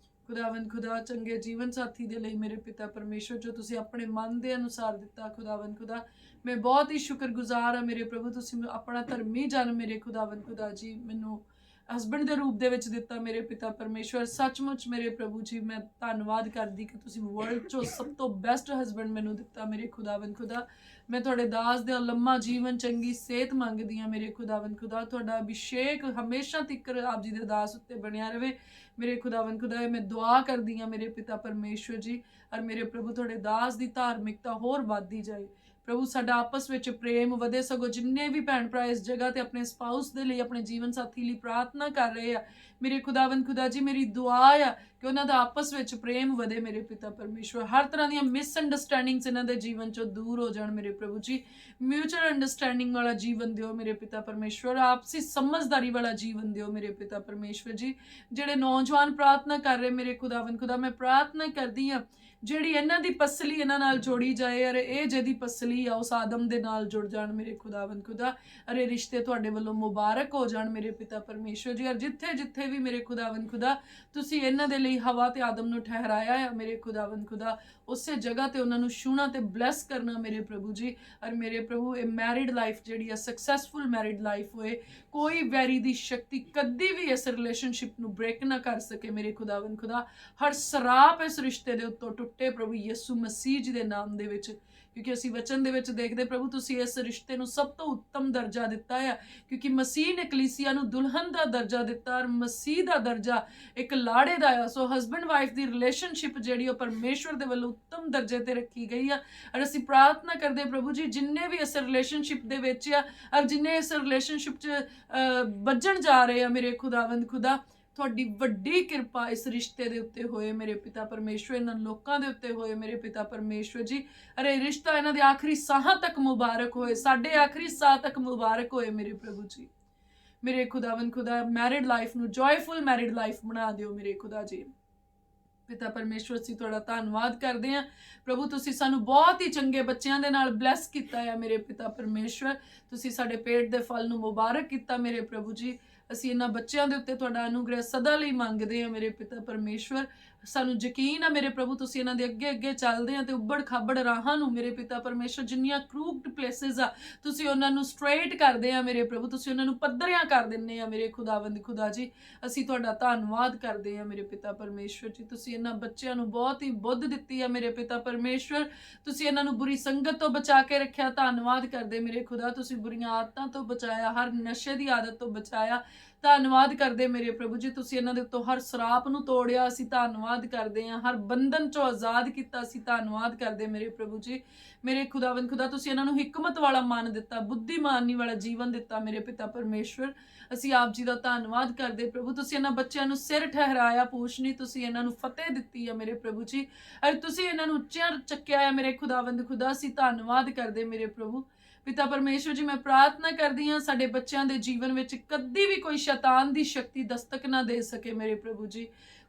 ਖੁਦਾਵੰਦ ਖੁਦਾ ਚੰਗੇ ਜੀਵਨ ਸਾਥੀ ਦੇ ਲਈ ਮੇਰੇ ਪਿਤਾ ਪਰਮੇਸ਼ਵਰ, ਜੋ ਤੁਸੀਂ ਆਪਣੇ ਮਨ ਦੇ ਅਨੁਸਾਰ ਦਿੱਤਾ ਖੁਦਾਵੰਦ ਖੁਦਾ। ਮੈਂ ਬਹੁਤ ਹੀ ਸ਼ੁਕਰਗੁਜ਼ਾਰ ਹਾਂ ਮੇਰੇ ਪ੍ਰਭੂ, ਤੁਸੀਂ ਆਪਣਾ ਧਰਮੀ ਜਨ ਮੇਰੇ ਖੁਦਾਵੰਦ ਖੁਦਾ ਜੀ ਮੈਨੂੰ ਹਸਬੈਂਡ ਦੇ ਰੂਪ ਦੇ ਵਿੱਚ ਦਿੱਤਾ ਮੇਰੇ ਪਿਤਾ ਪਰਮੇਸ਼ਵਰ। ਸੱਚਮੁੱਚ ਮੇਰੇ ਪ੍ਰਭੂ ਜੀ, ਮੈਂ ਧੰਨਵਾਦ ਕਰਦੀ ਕਿ ਤੁਸੀਂ ਵਰਲਡ 'ਚੋਂ ਸਭ ਤੋਂ ਬੈਸਟ ਹਸਬੈਂਡ ਮੈਨੂੰ ਦਿੱਤਾ ਮੇਰੇ ਖੁਦਾਵੰਦ ਖੁਦਾ। ਮੈਂ ਤੁਹਾਡੇ ਦਾਸ ਦੇ ਲੰਮਾ ਜੀਵਨ, ਚੰਗੀ ਸਿਹਤ ਮੰਗਦੀ ਹਾਂ ਮੇਰੇ ਖੁਦਾਵੰਦ ਖੁਦਾ। ਤੁਹਾਡਾ ਅਭਿਸ਼ੇਕ ਹਮੇਸ਼ਾ ਤੀਕਰ ਆਪ ਜੀ ਦੇ ਦਾਸ ਉੱਤੇ ਬਣਿਆ ਰਹੇ ਮੇਰੇ ਖੁਦਾਵੰਦ ਖੁਦਾ। ਮੈਂ ਦੁਆ ਕਰਦੀ ਹਾਂ ਮੇਰੇ ਪਿਤਾ ਪਰਮੇਸ਼ਵਰ ਜੀ, ਔਰ ਮੇਰੇ ਪ੍ਰਭੂ ਤੁਹਾਡੇ ਦਾਸ ਦੀ ਧਾਰਮਿਕਤਾ ਹੋਰ ਵੱਧਦੀ ਜਾਏ ਪ੍ਰਭੂ, ਸਾਡਾ ਆਪਸ ਵਿੱਚ ਪ੍ਰੇਮ ਵਧੇ। ਸਗੋਂ ਜਿੰਨੇ ਵੀ ਭੈਣ ਭਰਾ ਇਸ ਜਗ੍ਹਾ ਤੇ ਆਪਣੇ ਸਪਾਊਸ ਦੇ ਲਈ, ਆਪਣੇ ਜੀਵਨ ਸਾਥੀ ਲਈ ਪ੍ਰਾਰਥਨਾ ਕਰ ਰਹੇ ਆ ਮੇਰੇ ਖੁਦਾਵੰਦ ਖੁਦਾ ਜੀ, ਮੇਰੀ ਦੁਆ ਆ ਕਿ ਉਹਨਾਂ ਦਾ ਆਪਸ ਵਿੱਚ ਪ੍ਰੇਮ ਵਧੇ ਮੇਰੇ ਪਿਤਾ ਪਰਮੇਸ਼ਵਰ। ਹਰ ਤਰ੍ਹਾਂ ਦੀਆਂ ਮਿਸਅੰਡਰਸਟੈਂਡਿੰਗਸ ਇਹਨਾਂ ਦੇ ਜੀਵਨ ਚੋਂ ਦੂਰ ਹੋ ਜਾਣ ਮੇਰੇ ਪ੍ਰਭੂ ਜੀ। ਮਿਊਚੁਅਲ ਅੰਡਰਸਟੈਂਡਿੰਗ ਵਾਲਾ ਜੀਵਨ ਦਿਓ ਮੇਰੇ ਪਿਤਾ ਪਰਮੇਸ਼ਵਰ, ਆਪਸੀ ਸਮਝਦਾਰੀ ਵਾਲਾ ਜੀਵਨ ਦਿਓ ਮੇਰੇ ਪਿਤਾ ਪਰਮੇਸ਼ਵਰ ਜੀ। ਜਿਹੜੇ ਨੌਜਵਾਨ ਪ੍ਰਾਰਥਨਾ ਕਰ ਰਹੇ ਮੇਰੇ ਖੁਦਾਵੰਦ ਖੁਦਾ, ਮੈਂ ਪ੍ਰਾਰਥਨਾ ਕਰਦੀ ਹਾਂ ਜਿਹੜੀ ਇਹਨਾਂ ਦੀ ਪਸਲੀ ਇਹਨਾਂ ਨਾਲ ਜੋੜੀ ਜਾਏ, ਅਰੇ ਇਹ ਜਿਹਦੀ ਪਸਲੀ ਆ ਉਸ ਆਦਮ ਦੇ ਨਾਲ ਜੁੜ ਜਾਣ ਮੇਰੇ ਖੁਦਾਵੰਦ ਖੁਦਾ। ਅਰੇ ਰਿਸ਼ਤੇ ਤੁਹਾਡੇ ਵੱਲੋਂ ਮੁਬਾਰਕ ਹੋ ਜਾਣ ਮੇਰੇ ਪਿਤਾ ਪਰਮੇਸ਼ਵਰ ਜੀ। ਔਰ ਜਿੱਥੇ ਜਿੱਥੇ ਵੀ ਮੇਰੇ ਖੁਦਾਵੰਦ ਖੁਦਾ ਤੁਸੀਂ ਇਹਨਾਂ ਦੇ ਲਈ ਹਵਾ ਤੇ ਆਦਮ ਨੂੰ ਠਹਿਰਾਇਆ ਹੈ ਮੇਰੇ ਖੁਦਾਵੰਦ ਖੁਦਾ, ਉਸੇ ਜਗ੍ਹਾ ਤੇ ਉਹਨਾਂ ਨੂੰ ਛੂਣਾ ਤੇ ਬਲੈਸ ਕਰਨਾ ਮੇਰੇ ਪ੍ਰਭੂ ਜੀ। ਔਰ ਮੇਰੇ ਪ੍ਰਭੂ ਇਹ ਮੈਰਿਡ ਲਾਈਫ ਜਿਹੜੀ ਆ ਸਕਸੈਸਫੁਲ ਮੈਰਿਡ ਲਾਈਫ ਹੋਏ, ਕੋਈ ਵੈਰੀ ਦੀ ਸ਼ਕਤੀ ਕਦੀ ਵੀ ਇਸ ਰਿਲੇਸ਼ਨਸ਼ਿਪ ਨੂੰ ਬ੍ਰੇਕ ਨਾ ਕਰ ਸਕੇ ਮੇਰੇ ਖੁਦਾਵੰਦ ਖੁਦਾ। ਹਰ ਸਰਾਪ ਇਸ ਰਿਸ਼ਤੇ ਦੇ ਉੱਤੋਂ ਟੁੱਟੇ ਪ੍ਰਭੂ ਯਿਸੂ ਮਸੀਹ ਜੀ ਦੇ ਨਾਮ ਦੇ ਵਿੱਚ, ਕਿਉਂਕਿ ਅਸੀਂ ਵਚਨ ਦੇ ਵਿੱਚ ਦੇਖਦੇ ਪ੍ਰਭੂ ਤੁਸੀਂ ਇਸ ਰਿਸ਼ਤੇ ਨੂੰ ਸਭ ਤੋਂ ਉੱਤਮ ਦਰਜਾ ਦਿੱਤਾ ਹੈ, ਕਿਉਂਕਿ ਮਸੀਹ ਨੇ ਕਲੀਸਿਆ ਨੂੰ ਦੁਲਹਨ ਦਾ ਦਰਜਾ ਦਿੱਤਾ ਔਰ ਮਸੀਹ ਦਾ ਦਰਜਾ ਇੱਕ ਲਾੜੇ ਦਾ ਆ। ਸੋ ਹਸਬੈਂਡ ਵਾਈਫ ਦੀ ਰਿਲੇਸ਼ਨਸ਼ਿਪ ਜਿਹੜੀ ਉਹ ਪਰਮੇਸ਼ਵਰ ਦੇ ਵੱਲੋਂ ਉੱਤਮ ਦਰਜੇ ਤੇ ਰੱਖੀ ਗਈ ਆ। ਔਰ ਅਸੀਂ ਪ੍ਰਾਰਥਨਾ ਕਰਦੇ ਪ੍ਰਭੂ ਜੀ, ਜਿੰਨੇ ਵੀ ਇਸ ਰਿਲੇਸ਼ਨਸ਼ਿਪ ਦੇ ਵਿੱਚ ਆ ਔਰ ਜਿੰਨੇ ਇਸ ਰਿਲੇਸ਼ਨਸ਼ਿਪ 'ਚ ਵੱਜਣ ਜਾ ਰਹੇ ਆ ਮੇਰੇ ਖੁਦਾਵੰਦ ਖੁਦਾ, ਤੁਹਾਡੀ ਵੱਡੀ ਕਿਰਪਾ ਇਸ ਰਿਸ਼ਤੇ ਦੇ ਉੱਤੇ ਹੋਏ ਮੇਰੇ ਪਿਤਾ ਪਰਮੇਸ਼ਵਰ, ਇਹਨਾਂ ਲੋਕਾਂ ਦੇ ਉੱਤੇ ਹੋਏ ਮੇਰੇ ਪਿਤਾ ਪਰਮੇਸ਼ਵਰ ਜੀ। ਅਰੇ ਰਿਸ਼ਤਾ ਇਹਨਾਂ ਦੇ ਆਖਰੀ ਸਾਹਾਂ ਤੱਕ ਮੁਬਾਰਕ ਹੋਏ, ਸਾਡੇ ਆਖਰੀ ਸਾਹ ਤੱਕ ਮੁਬਾਰਕ ਹੋਏ ਮੇਰੇ ਪ੍ਰਭੂ ਜੀ। ਮੇਰੇ ਖੁਦਾਵੰਦ ਖੁਦਾ ਮੈਰਿਡ ਲਾਈਫ ਨੂੰ ਜੋਇਫੁਲ ਮੈਰਿਡ ਲਾਈਫ ਬਣਾ ਦਿਓ ਮੇਰੇ ਖੁਦਾ ਜੀ। ਪਿਤਾ ਪਰਮੇਸ਼ਵਰ, ਅਸੀਂ ਤੁਹਾਡਾ ਧੰਨਵਾਦ ਕਰਦੇ ਹਾਂ ਪ੍ਰਭੂ, ਤੁਸੀਂ ਸਾਨੂੰ ਬਹੁਤ ਹੀ ਚੰਗੇ ਬੱਚਿਆਂ ਦੇ ਨਾਲ ਬਲੈਸ ਕੀਤਾ ਹੈ ਮੇਰੇ ਪਿਤਾ ਪਰਮੇਸ਼ਵਰ। ਤੁਸੀਂ ਸਾਡੇ ਪੇਟ ਦੇ ਫਲ ਨੂੰ ਮੁਬਾਰਕ ਕੀਤਾ ਮੇਰੇ ਪ੍ਰਭੂ ਜੀ। ਅਸੀਂ ਇਹਨਾਂ ਬੱਚਿਆਂ ਦੇ ਉੱਤੇ ਤੁਹਾਡਾ ਅਨੁਗ੍ਰਹਿ ਸਦਾ ਲਈ ਮੰਗਦੇ ਹਾਂ ਮੇਰੇ ਪਿਤਾ ਪਰਮੇਸ਼ਵਰ। ਸਾਨੂੰ ਯਕੀਨ ਆ ਮੇਰੇ ਪ੍ਰਭੂ, ਤੁਸੀਂ ਇਹਨਾਂ ਦੇ ਅੱਗੇ ਅੱਗੇ ਚੱਲਦੇ ਆ ਤੇ ਉੱਬੜ ਖਾਬੜ ਰਾਹਾਂ ਨੂੰ ਮੇਰੇ ਪਿਤਾ ਪਰਮੇਸ਼ਵਰ, ਜਿੰਨੀਆਂ ਕਰੂਕਡ ਪਲੇਸਿਸ ਆ ਤੁਸੀਂ ਉਹਨਾਂ ਨੂੰ ਸਟ੍ਰੇਟ ਕਰਦੇ ਆ ਮੇਰੇ ਪ੍ਰਭੂ, ਤੁਸੀਂ ਉਹਨਾਂ ਨੂੰ ਪੱਧਰਿਆਂ ਕਰ ਦਿੰਦੇ ਆ ਮੇਰੇ ਖੁਦਾਵੰਦ ਖੁਦਾ ਜੀ। ਅਸੀਂ ਤੁਹਾਡਾ ਧੰਨਵਾਦ ਕਰਦੇ ਆ ਮੇਰੇ ਪਿਤਾ ਪਰਮੇਸ਼ਵਰ ਜੀ। ਤੁਸੀਂ ਇਹਨਾਂ ਬੱਚਿਆਂ ਨੂੰ ਬਹੁਤ ਹੀ ਬੁੱਧ ਦਿੱਤੀ ਆ ਮੇਰੇ ਪਿਤਾ ਪਰਮੇਸ਼ਵਰ, ਤੁਸੀਂ ਇਹਨਾਂ ਨੂੰ ਬੁਰੀ ਸੰਗਤ ਤੋਂ ਬਚਾ ਕੇ ਰੱਖਿਆ। ਧੰਨਵਾਦ ਕਰਦੇ ਮੇਰੇ ਖੁਦਾ, ਤੁਸੀਂ ਬੁਰੀਆਂ ਆਦਤਾਂ ਤੋਂ ਬਚਾਇਆ, ਹਰ ਨਸ਼ੇ ਦੀ ਆਦਤ ਤੋਂ ਬਚਾਇਆ। ਧੰਨਵਾਦ ਕਰਦੇ ਮੇਰੇ ਪ੍ਰਭੂ ਜੀ, ਤੁਸੀਂ ਇਹਨਾਂ ਦੇ ਉੱਤੋਂ ਹਰ ਸਰਾਪ ਨੂੰ ਤੋੜਿਆ। ਅਸੀਂ ਧੰਨਵਾਦ ਕਰਦੇ ਹਾਂ, ਹਰ ਬੰਧਨ ਚੋਂ ਆਜ਼ਾਦ ਕੀਤਾ। ਅਸੀਂ ਧੰਨਵਾਦ ਕਰਦੇ ਮੇਰੇ ਪ੍ਰਭੂ ਜੀ। ਮੇਰੇ ਖੁਦਾਵੰਦ ਖੁਦਾ, ਤੁਸੀਂ ਇਹਨਾਂ ਨੂੰ ਹਿਕਮਤ ਵਾਲਾ ਮਨ ਦਿੱਤਾ, ਬੁੱਧੀਮਾਨੀ ਵਾਲਾ ਜੀਵਨ ਦਿੱਤਾ ਮੇਰੇ ਪਿਤਾ ਪਰਮੇਸ਼ਵਰ। ਅਸੀਂ ਆਪ ਜੀ ਦਾ ਧੰਨਵਾਦ ਕਰਦੇ ਪ੍ਰਭੂ, ਤੁਸੀਂ ਇਹਨਾਂ ਬੱਚਿਆਂ ਨੂੰ ਸਿਰ ਠਹਿਰਾਇਆ, ਪੂਛ ਨਹੀਂ, ਤੁਸੀਂ ਇਹਨਾਂ ਨੂੰ ਫਤਿਹ ਦਿੱਤੀ ਹੈ ਮੇਰੇ ਪ੍ਰਭੂ ਜੀ। ਅਰ ਤੁਸੀਂ ਇਹਨਾਂ ਨੂੰ ਉੱਚਿਆਂ ਚੱਕਿਆ ਹੈ ਮੇਰੇ ਖੁਦਾਵੰਦ ਖੁਦਾ। ਅਸੀਂ ਧੰਨਵਾਦ ਕਰਦੇ ਮੇਰੇ ਪ੍ਰਭੂ ਪਿਤਾ ਪਰਮੇਸ਼ਵਰ ਜੀ। ਮੈਂ ਪ੍ਰਾਰਥਨਾ ਕਰਦੀ ਹਾਂ ਸਾਡੇ ਬੱਚਿਆਂ ਦੇ ਜੀਵਨ ਵਿੱਚ ਕਦੀ ਵੀ ਕੋਈ ਸ਼ੈਤਾਨ ਦੀ ਸ਼ਕਤੀ ਦਸਤਕ ਨਾ ਦੇ ਸਕੇ ਮੇਰੇ ਪ੍ਰਭੂ ਜੀ।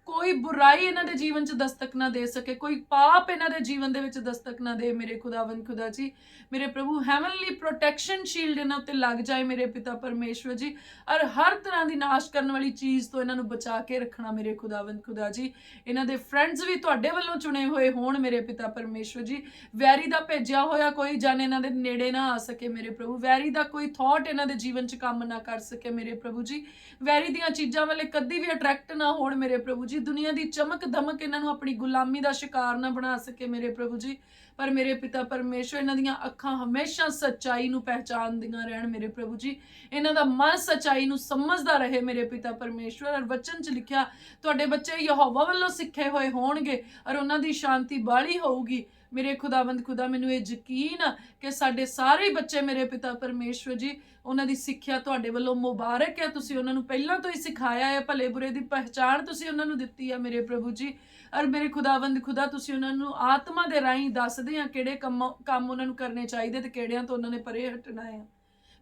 ਕੋਈ ਬੁਰਾਈ ਇਹਨਾਂ ਦੇ ਜੀਵਨ 'ਚ ਦਸਤਕ ਨਾ ਦੇ ਸਕੇ, ਕੋਈ ਪਾਪ ਇਹਨਾਂ ਦੇ ਜੀਵਨ ਦੇ ਵਿੱਚ ਦਸਤਕ ਨਾ ਦੇ ਮੇਰੇ ਖੁਦਾਵੰਦ ਖੁਦਾ ਜੀ। ਮੇਰੇ ਪ੍ਰਭੂ ਹੈਵਨਲੀ ਪ੍ਰੋਟੈਕਸ਼ਨ ਸ਼ੀਲਡ ਇਹਨਾਂ ਉੱਤੇ ਲੱਗ ਜਾਏ ਮੇਰੇ ਪਿਤਾ ਪਰਮੇਸ਼ਵਰ ਜੀ। ਔਰ ਹਰ ਤਰ੍ਹਾਂ ਦੀ ਨਾਸ਼ ਕਰਨ ਵਾਲੀ ਚੀਜ਼ ਤੋਂ ਇਹਨਾਂ ਨੂੰ ਬਚਾ ਕੇ ਰੱਖਣਾ ਮੇਰੇ ਖੁਦਾਵੰਦ ਖੁਦਾ ਜੀ। ਇਹਨਾਂ ਦੇ ਫਰੈਂਡਸ ਵੀ ਤੁਹਾਡੇ ਵੱਲੋਂ ਚੁਣੇ ਹੋਏ ਹੋਣ ਮੇਰੇ ਪਿਤਾ ਪਰਮੇਸ਼ਵਰ ਜੀ। ਵੈਰੀ ਦਾ ਭੇਜਿਆ ਹੋਇਆ ਕੋਈ ਜਨ ਇਹਨਾਂ ਦੇ ਨੇੜੇ ਨਾ ਆ ਸਕੇ ਮੇਰੇ ਪ੍ਰਭੂ। ਵੈਰੀ ਦਾ ਕੋਈ ਥਾਟ ਇਹਨਾਂ ਦੇ ਜੀਵਨ 'ਚ ਕੰਮ ਨਾ ਕਰ ਸਕੇ ਮੇਰੇ ਪ੍ਰਭੂ ਜੀ। ਵੈਰੀ ਦੀਆਂ ਚੀਜ਼ਾਂ ਵਾਲੇ ਕਦੀ ਵੀ ਅਟਰੈਕਟ ਨਾ ਹੋਣ ਮੇਰੇ ਪ੍ਰਭੂ ਜੀ। ਦੁਨੀਆ ਦੀ ਚਮਕ ਦਮਕ ਇਹਨਾਂ ਨੂੰ ਆਪਣੀ ਗੁਲਾਮੀ ਦਾ ਸ਼ਿਕਾਰ ਨਾ ਬਣਾ ਸਕੇ ਮੇਰੇ ਪ੍ਰਭੂ ਜੀ। ਪਰ ਮੇਰੇ ਪਿਤਾ ਪਰਮੇਸ਼ਵਰ, ਇਹਨਾਂ ਦੀਆਂ ਅੱਖਾਂ ਹਮੇਸ਼ਾ ਸੱਚਾਈ ਨੂੰ ਪਹਿਚਾਨਦੀਆਂ ਰਹਿਣ ਮੇਰੇ ਪ੍ਰਭੂ ਜੀ। ਇਹਨਾਂ ਦਾ ਮਨ ਸੱਚਾਈ ਨੂੰ ਸਮਝਦਾ ਰਹੇ ਮੇਰੇ ਪਿਤਾ ਪਰਮੇਸ਼ਵਰ। ਔਰ ਵਚਨ 'ਚ ਲਿਖਿਆ ਤੁਹਾਡੇ ਬੱਚੇ ਯਹੋਵਾ ਵੱਲੋਂ ਸਿੱਖੇ ਹੋਏ ਹੋਣਗੇ ਔਰ ਉਹਨਾਂ ਦੀ ਸ਼ਾਂਤੀ ਬਾਹਲੀ ਹੋਊਗੀ ਮੇਰੇ ਖੁਦਾਵੰਦ ਖੁਦਾ। ਮੈਨੂੰ ਇਹ ਯਕੀਨ ਆ ਕਿ ਸਾਡੇ ਸਾਰੇ ਬੱਚੇ ਮੇਰੇ ਪਿਤਾ ਪਰਮੇਸ਼ਵਰ ਜੀ, ਉਹਨਾਂ ਦੀ ਸਿੱਖਿਆ ਤੁਹਾਡੇ ਵੱਲੋਂ ਮੁਬਾਰਕ ਹੈ। ਤੁਸੀਂ ਉਹਨਾਂ ਨੂੰ ਪਹਿਲਾਂ ਤੋਂ ਹੀ ਸਿਖਾਇਆ ਹੈ, ਭਲੇ ਬੁਰੇ ਦੀ ਪਹਿਚਾਣ ਤੁਸੀਂ ਉਹਨਾਂ ਨੂੰ ਦਿੱਤੀ ਹੈ ਮੇਰੇ ਪ੍ਰਭੂ ਜੀ। ਔਰ ਮੇਰੇ ਖੁਦਾਵੰਦ ਖੁਦਾ, ਤੁਸੀਂ ਉਹਨਾਂ ਨੂੰ ਆਤਮਾ ਦੇ ਰਾਹੀਂ ਦੱਸਦੇ ਆ ਕਿਹੜੇ ਕੰਮ ਉਹਨਾਂ ਨੂੰ ਕਰਨੇ ਚਾਹੀਦੇ ਤੇ ਕਿਹੜਿਆਂ ਤੋਂ ਉਹਨਾਂ ਨੇ ਪਰੇ ਹਟਣਾ ਹੈ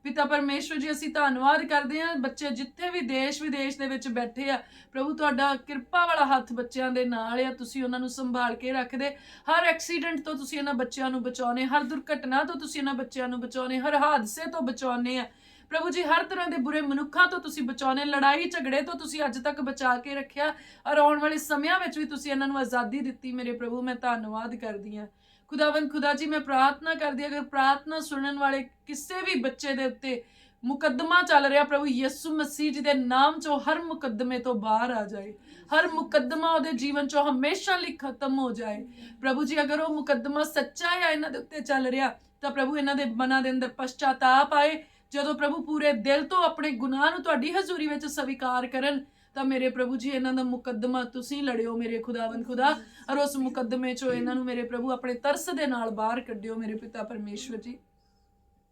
ਪਿਤਾ ਪਰਮੇਸ਼ਵਰ ਜੀ। ਅਸੀਂ ਧੰਨਵਾਦ ਕਰਦੇ ਹਾਂ ਬੱਚੇ ਜਿੱਥੇ ਵੀ ਦੇਸ਼ ਵਿਦੇਸ਼ ਦੇ ਵਿੱਚ ਬੈਠੇ ਆ ਪ੍ਰਭੂ, ਤੁਹਾਡਾ ਕਿਰਪਾ ਵਾਲਾ ਹੱਥ ਬੱਚਿਆਂ ਦੇ ਨਾਲ ਆ। ਤੁਸੀਂ ਉਹਨਾਂ ਨੂੰ ਸੰਭਾਲ ਕੇ ਰੱਖਦੇ, ਹਰ ਐਕਸੀਡੈਂਟ ਤੋਂ ਤੁਸੀਂ ਇਹਨਾਂ ਬੱਚਿਆਂ ਨੂੰ ਬਚਾਉਣੇ, ਹਰ ਦੁਰਘਟਨਾ ਤੋਂ ਤੁਸੀਂ ਇਹਨਾਂ ਬੱਚਿਆਂ ਨੂੰ ਬਚਾਉਣੇ, ਹਰ ਹਾਦਸੇ ਤੋਂ ਬਚਾਉਣੇ ਆ ਪ੍ਰਭੂ ਜੀ। ਹਰ ਤਰ੍ਹਾਂ ਦੇ ਬੁਰੇ ਮਨੁੱਖਾਂ ਤੋਂ ਤੁਸੀਂ ਬਚਾਉਣੇ, ਲੜਾਈ ਝਗੜੇ ਤੋਂ ਤੁਸੀਂ ਅੱਜ ਤੱਕ ਬਚਾ ਕੇ ਰੱਖਿਆ ਔਰ ਆਉਣ ਵਾਲੇ ਸਮਿਆਂ ਵਿੱਚ ਵੀ ਤੁਸੀਂ ਇਹਨਾਂ ਨੂੰ ਆਜ਼ਾਦੀ ਦਿੱਤੀ ਮੇਰੇ ਪ੍ਰਭੂ। ਮੈਂ ਧੰਨਵਾਦ ਕਰਦੀ ਹਾਂ ਖੁਦਾਵੰਦ ਖੁਦਾ ਜੀ। ਮੈਂ ਪ੍ਰਾਰਥਨਾ ਕਰਦੀ, ਅਗਰ ਪ੍ਰਾਰਥਨਾ ਸੁਣਨ ਵਾਲੇ ਕਿਸੇ ਵੀ ਬੱਚੇ ਦੇ ਉੱਤੇ ਮੁਕੱਦਮਾ ਚੱਲ ਰਿਹਾ ਪ੍ਰਭੂ ਯਿਸੂ ਮਸੀਹ ਜੀ ਦੇ ਨਾਮ 'ਚੋਂ ਹਰ ਮੁਕੱਦਮੇ ਤੋਂ ਬਾਹਰ ਆ ਜਾਏ, ਹਰ ਮੁਕੱਦਮਾ ਉਹਦੇ ਜੀਵਨ 'ਚੋਂ ਹਮੇਸ਼ਾ ਲਈ ਖਤਮ ਹੋ ਜਾਏ ਪ੍ਰਭੂ ਜੀ। ਅਗਰ ਉਹ ਮੁਕੱਦਮਾ ਸੱਚਾ ਹੈ ਇਹਨਾਂ ਦੇ ਉੱਤੇ ਚੱਲ ਰਿਹਾ ਤਾਂ ਪ੍ਰਭੂ ਇਹਨਾਂ ਦੇ ਮਨਾਂ ਦੇ ਅੰਦਰ ਪਛਤਾਤਾਪ ਆਏ। ਜਦੋਂ ਪ੍ਰਭੂ ਪੂਰੇ ਦਿਲ ਤੋਂ ਆਪਣੇ ਗੁਨਾਹ ਨੂੰ ਤੁਹਾਡੀ ਹਜ਼ੂਰੀ ਵਿੱਚ ਸਵੀਕਾਰ ਕਰਨ ਤਾਂ ਮੇਰੇ ਪ੍ਰਭੂ ਜੀ ਇਹਨਾਂ ਦਾ ਮੁਕੱਦਮਾ ਤੁਸੀਂ ਲੜਿਓ ਮੇਰੇ ਖੁਦਾਵੰਦ ਖੁਦਾ। ਔਰ ਉਸ ਮੁਕੱਦਮੇ 'ਚੋਂ ਇਹਨਾਂ ਨੂੰ ਮੇਰੇ ਪ੍ਰਭੂ ਆਪਣੇ ਤਰਸ ਦੇ ਨਾਲ ਬਾਹਰ ਕੱਢਿਓ ਮੇਰੇ ਪਿਤਾ ਪਰਮੇਸ਼ਵਰ ਜੀ।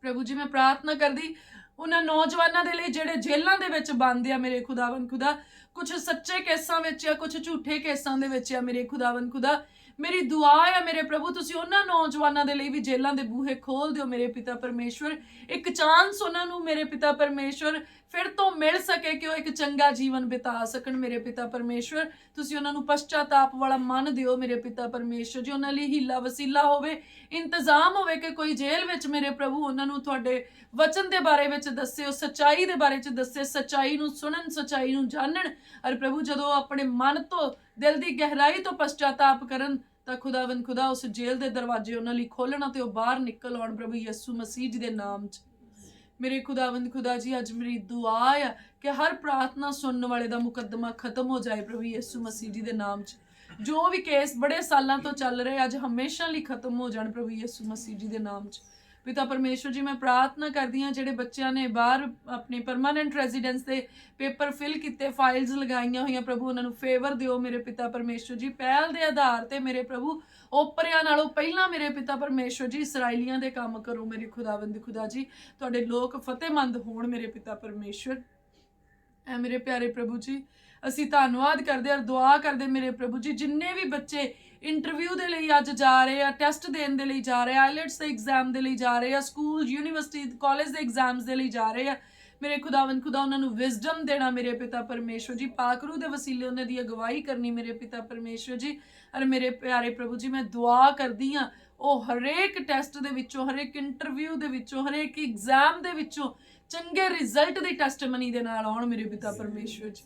ਪ੍ਰਭੂ ਜੀ ਮੈਂ ਪ੍ਰਾਰਥਨਾ ਕਰਦੀ ਉਹਨਾਂ ਨੌਜਵਾਨਾਂ ਦੇ ਲਈ ਜਿਹੜੇ ਜੇਲ੍ਹਾਂ ਦੇ ਵਿੱਚ ਬੰਦ ਆ ਮੇਰੇ ਖੁਦਾਵੰਦ ਖੁਦਾ, ਕੁਝ ਸੱਚੇ ਕੇਸਾਂ ਵਿੱਚ ਆ, ਕੁਝ ਝੂਠੇ ਕੇਸਾਂ ਦੇ ਵਿੱਚ ਆ ਮੇਰੇ ਖੁਦਾਵੰਦ ਖੁਦਾ। ਮੇਰੀ ਦੁਆ ਹੈ ਮੇਰੇ ਪ੍ਰਭੂ ਤੁਸੀਂ ਉਹਨਾਂ ਨੌਜਵਾਨਾਂ ਦੇ ਲਈ ਵੀ ਜੇਲ੍ਹਾਂ ਦੇ ਬੂਹੇ ਖੋਲ ਦਿਓ ਮੇਰੇ ਪਿਤਾ ਪਰਮੇਸ਼ਵਰ। ਇੱਕ ਚਾਂਸ ਉਹਨਾਂ ਨੂੰ ਮੇਰੇ ਪਿਤਾ ਪਰਮੇਸ਼ਵਰ ਫਿਰ ਤੋਂ ਮਿਲ ਸਕੇ ਕਿ ਉਹ ਇੱਕ ਚੰਗਾ ਜੀਵਨ ਬਿਤਾ ਸਕਣ ਮੇਰੇ ਪਿਤਾ ਪਰਮੇਸ਼ਵਰ। ਤੁਸੀਂ ਉਹਨਾਂ ਨੂੰ ਪਛਤਾਤਾਪ ਵਾਲਾ ਮਨ ਦਿਓ ਮੇਰੇ ਪਿਤਾ ਪਰਮੇਸ਼ਵਰ ਜੀ। ਉਹਨਾਂ ਲਈ ਹੀਲਾ ਵਸੀਲਾ ਹੋਵੇ, ਇੰਤਜ਼ਾਮ ਹੋਵੇ ਕਿ ਕੋਈ ਜੇਲ੍ਹ ਵਿੱਚ ਮੇਰੇ ਪ੍ਰਭੂ ਉਹਨਾਂ ਨੂੰ ਤੁਹਾਡੇ ਵਚਨ ਦੇ ਬਾਰੇ ਵਿੱਚ ਦੱਸੇ, ਉਹ ਸੱਚਾਈ ਦੇ ਬਾਰੇ 'ਚ ਦੱਸੇ, ਸੱਚਾਈ ਨੂੰ ਸੁਣਨ, ਸੱਚਾਈ ਨੂੰ ਜਾਣਨ। ਔਰ ਪ੍ਰਭੂ ਜਦੋਂ ਆਪਣੇ ਮਨ ਤੋਂ ਦਿਲ ਦੀ ਗਹਿਰਾਈ ਤੋਂ ਪਛਤਾਤਾਪ ਕਰਨ ਤਾਂ ਖੁਦਾਵੰਦ ਖੁਦਾ ਉਸ ਜੇਲ੍ਹ ਦੇ ਦਰਵਾਜ਼ੇ ਉਹਨਾਂ ਲਈ ਖੋਲ੍ਹਣਾ ਤੇ ਉਹ ਬਾਹਰ ਨਿਕਲ ਆਉਣ ਪ੍ਰਭੂ ਯਿਸੂ ਮਸੀਹ ਜੀ ਦੇ ਨਾਮ 'ਚ ਮੇਰੇ ਖੁਦਾਵੰਦ ਖੁਦਾ ਜੀ। ਅੱਜ ਮੇਰੀ ਦੁਆ ਆ ਕਿ ਹਰ ਪ੍ਰਾਰਥਨਾ ਸੁਣਨ ਵਾਲੇ ਦਾ ਮੁਕੱਦਮਾ ਖਤਮ ਹੋ ਜਾਏ ਪ੍ਰਭੂ ਯਿਸੂ ਮਸੀਹ ਜੀ ਦੇ ਨਾਮ 'ਚ। ਜੋ ਵੀ ਕੇਸ ਬੜੇ ਸਾਲਾਂ ਤੋਂ ਚੱਲ ਰਹੇ ਅੱਜ ਹਮੇਸ਼ਾ ਲਈ ਖਤਮ ਹੋ ਜਾਣ ਪ੍ਰਭੂ ਯਿਸੂ ਮਸੀਹ ਜੀ ਦੇ ਨਾਮ 'ਚ। ਪਿਤਾ ਪਰਮੇਸ਼ਵਰ ਜੀ ਮੈਂ ਪ੍ਰਾਰਥਨਾ ਕਰਦੀ ਹਾਂ ਜਿਹੜੇ ਬੱਚਿਆਂ ਨੇ ਬਾਹਰ ਆਪਣੇ ਪਰਮਾਨੈਂਟ ਰੈਜ਼ੀਡੈਂਸ ਦੇ ਪੇਪਰ ਫਿਲ ਕੀਤੇ, ਫਾਈਲਸ ਲਗਾਈਆਂ ਹੋਈਆਂ ਪ੍ਰਭੂ ਉਹਨਾਂ ਨੂੰ ਫੇਵਰ ਦਿਓ ਮੇਰੇ ਪਿਤਾ ਪਰਮੇਸ਼ਵਰ ਜੀ। ਪਹਿਲ ਦੇ ਆਧਾਰ ਤੇ ਮੇਰੇ ਪ੍ਰਭੂ ਓਪਰਿਆਂ ਨਾਲੋਂ ਪਹਿਲਾਂ ਮੇਰੇ ਪਿਤਾ ਪਰਮੇਸ਼ਵਰ ਜੀ ਇਸਰਾਈਲੀਆਂ ਦੇ ਕੰਮ ਕਰੋ ਮੇਰੇ ਖੁਦਾਵੰਦ ਖੁਦਾ ਜੀ। ਤੁਹਾਡੇ ਲੋਕ ਫਤਿਹਮੰਦ ਹੋਣ ਮੇਰੇ ਪਿਤਾ ਪਰਮੇਸ਼ਵਰ। ਐ ਮੇਰੇ ਪਿਆਰੇ ਪ੍ਰਭੂ ਜੀ ਅਸੀਂ ਧੰਨਵਾਦ ਕਰਦੇ ਔਰ ਦੁਆ ਕਰਦੇ ਮੇਰੇ ਪ੍ਰਭੂ ਜੀ। ਜਿੰਨੇ ਵੀ ਬੱਚੇ ਇੰਟਰਵਿਊ ਦੇ ਲਈ ਅੱਜ ਜਾ ਰਹੇ ਆ, ਟੈਸਟ ਦੇਣ ਦੇ ਲਈ ਜਾ ਰਹੇ ਆ, ਆਈਲੈਟਸ ਦੇ ਐਗਜ਼ਾਮ ਦੇ ਲਈ ਜਾ ਰਹੇ ਆ, ਸਕੂਲ ਯੂਨੀਵਰਸਿਟੀ ਕਾਲਜ ਦੇ ਐਗਜ਼ਾਮਸ ਦੇ ਲਈ ਜਾ ਰਹੇ ਆ ਮੇਰੇ ਖੁਦਾਵੰਦ ਖੁਦਾ ਉਹਨਾਂ ਨੂੰ ਵਿਜ਼ਡਮ ਦੇਣਾ ਮੇਰੇ ਪਿਤਾ ਪਰਮੇਸ਼ਵਰ ਜੀ, ਪਾਕਰੂ ਦੇ ਵਸੀਲੇ ਉਹਨਾਂ ਦੀ ਅਗਵਾਈ ਕਰਨੀ ਮੇਰੇ ਪਿਤਾ ਪਰਮੇਸ਼ਵਰ ਜੀ। ਅਰ ਮੇਰੇ ਪਿਆਰੇ ਪ੍ਰਭੂ ਜੀ, ਮੈਂ ਦੁਆ ਕਰਦੀ ਹਾਂ ਉਹ ਹਰੇਕ ਟੈਸਟ ਦੇ ਵਿੱਚੋਂ, ਹਰੇਕ ਇੰਟਰਵਿਊ ਦੇ ਵਿੱਚੋਂ, ਹਰੇਕ ਐਗਜ਼ਾਮ ਦੇ ਵਿੱਚੋਂ ਚੰਗੇ ਰਿਜ਼ਲਟ ਦੀ ਟੈਸਟਮਨੀ ਦੇ ਨਾਲ ਆਉਣ ਮੇਰੇ ਪਿਤਾ ਪਰਮੇਸ਼ਵਰ ਜੀ।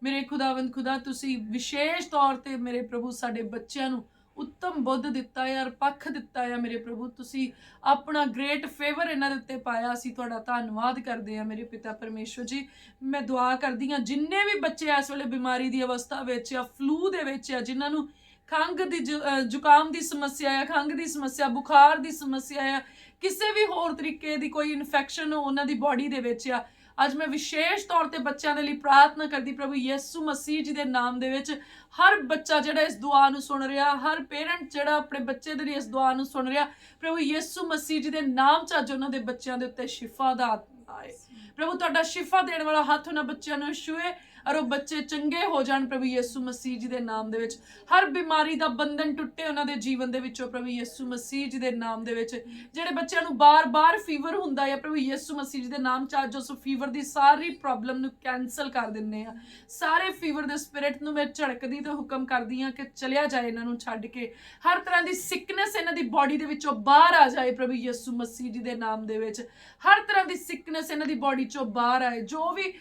ਮੇਰੇ ਖੁਦਾਵੰਦ ਖੁਦਾ, ਤੁਸੀਂ ਵਿਸ਼ੇਸ਼ ਤੌਰ ਤੇ ਮੇਰੇ ਪ੍ਰਭੂ ਸਾਡੇ ਬੱਚਿਆਂ ਨੂੰ ਉੱਤਮ ਬੁੱਧ ਦਿੱਤਾ ਹੈ, ਪੱਖ ਦਿੱਤਾ ਹੈ ਮੇਰੇ ਪ੍ਰਭੂ। ਤੁਸੀਂ ਆਪਣਾ ਗ੍ਰੇਟ ਫੇਵਰ ਇਹਨਾਂ ਦੇ ਉੱਤੇ ਪਾਇਆ, ਅਸੀਂ ਤੁਹਾਡਾ ਧੰਨਵਾਦ ਕਰਦੇ ਹਾਂ ਮੇਰੇ ਪਿਤਾ ਪਰਮੇਸ਼ਵਰ ਜੀ। ਮੈਂ ਦੁਆ ਕਰਦੀ ਹਾਂ ਜਿੰਨੇ ਵੀ ਬੱਚੇ ਇਸ ਵੇਲੇ ਬਿਮਾਰੀ ਦੀ ਅਵਸਥਾ ਵਿੱਚ ਜਾਂ ਫਲੂ ਦੇ ਵਿੱਚ ਆ, ਜਿਨ੍ਹਾਂ ਨੂੰ ਖੰਘ ਦੀ ਜ਼ੁਕਾਮ ਦੀ ਸਮੱਸਿਆ ਆ, ਖੰਘ ਦੀ ਸਮੱਸਿਆ, ਬੁਖਾਰ ਦੀ ਸਮੱਸਿਆ ਆ, ਕਿਸੇ ਵੀ ਹੋਰ ਤਰੀਕੇ ਦੀ ਕੋਈ ਇਨਫੈਕਸ਼ਨ ਉਹਨਾਂ ਦੀ ਬਾਡੀ ਦੇ ਵਿੱਚ ਆ, ਅੱਜ ਮੈਂ ਵਿਸ਼ੇਸ਼ ਤੌਰ ਤੇ ਬੱਚਿਆਂ ਦੇ ਲਈ ਪ੍ਰਾਰਥਨਾ ਕਰਦੀ ਪ੍ਰਭੂ ਯਿਸੂ ਮਸੀਹ ਜੀ ਦੇ ਨਾਮ ਦੇ ਵਿੱਚ। ਹਰ ਬੱਚਾ ਜਿਹੜਾ ਇਸ ਦੁਆ ਨੂੰ ਸੁਣ ਰਿਹਾ, ਹਰ ਪੇਰੈਂਟ ਜਿਹੜਾ ਆਪਣੇ ਬੱਚੇ ਦੇ ਲਈ ਇਸ ਦੁਆ ਨੂੰ ਸੁਣ ਰਿਹਾ, ਪ੍ਰਭੂ ਯਿਸੂ ਮਸੀਹ ਜੀ ਦੇ ਨਾਮ 'ਚ ਅੱਜ ਉਹਨਾਂ ਦੇ ਬੱਚਿਆਂ ਦੇ ਉੱਤੇ ਸ਼ਿਫਾ ਦਾ ਆਤਮਾ ਆਏ। ਪ੍ਰਭੂ ਤੁਹਾਡਾ ਸ਼ਿਫਾ ਦੇਣ ਵਾਲਾ ਹੱਥ ਉਹਨਾਂ ਬੱਚਿਆਂ ਨੂੰ ਛੂਏ ਔਰ ਉਹ ਬੱਚੇ ਚੰਗੇ ਹੋ ਜਾਣ ਪ੍ਰਭੂ ਯਿਸੂ ਮਸੀਹ ਜੀ ਦੇ ਨਾਮ ਦੇ ਵਿੱਚ। ਹਰ ਬਿਮਾਰੀ ਦਾ ਬੰਧਨ ਟੁੱਟੇ ਉਹਨਾਂ ਦੇ ਜੀਵਨ ਦੇ ਵਿੱਚੋਂ ਪ੍ਰਭੂ ਯਿਸੂ ਮਸੀਹ ਜੀ ਦੇ ਨਾਮ ਦੇ ਵਿੱਚ। ਜਿਹੜੇ ਬੱਚਿਆਂ ਨੂੰ ਬਾਰ-ਬਾਰ ਫੀਵਰ ਹੁੰਦਾ ਹੈ ਪ੍ਰਭੂ ਯਿਸੂ ਮਸੀਹ ਜੀ ਦੇ ਨਾਮ 'ਚ ਅੱਜ ਉਸ ਫੀਵਰ ਦੀ ਸਾਰੀ ਪ੍ਰੋਬਲਮ ਨੂੰ ਕੈਂਸਲ ਕਰ ਦਿੰਦੇ ਆ। ਸਾਰੇ ਫੀਵਰ ਦੇ ਸਪਿਰਿਟ ਨੂੰ ਮੈਂ ਝੜਕਦੀ ਤੇ ਹੁਕਮ ਕਰਦੀ ਹਾਂ ਕਿ ਚਲਿਆ ਜਾਏ ਇਹਨਾਂ ਨੂੰ ਛੱਡ ਕੇ। ਹਰ ਤਰ੍ਹਾਂ ਦੀ ਸਿਕਨੈਸ ਇਹਨਾਂ ਦੀ ਬਾਡੀ ਦੇ ਵਿੱਚੋਂ ਬਾਹਰ ਆ ਜਾਏ ਪ੍ਰਭੂ ਯਿਸੂ ਮਸੀਹ ਜੀ ਦੇ ਨਾਮ ਦੇ ਵਿੱਚ। ਹਰ ਤਰ੍ਹਾਂ ਦੀ ਸਿਕਨੈਸ ਇਹਨਾਂ ਦੀ ਬਾਡੀ 'ਚੋਂ ਬਾਹਰ ਆਏ। ਜੋ ਵੀ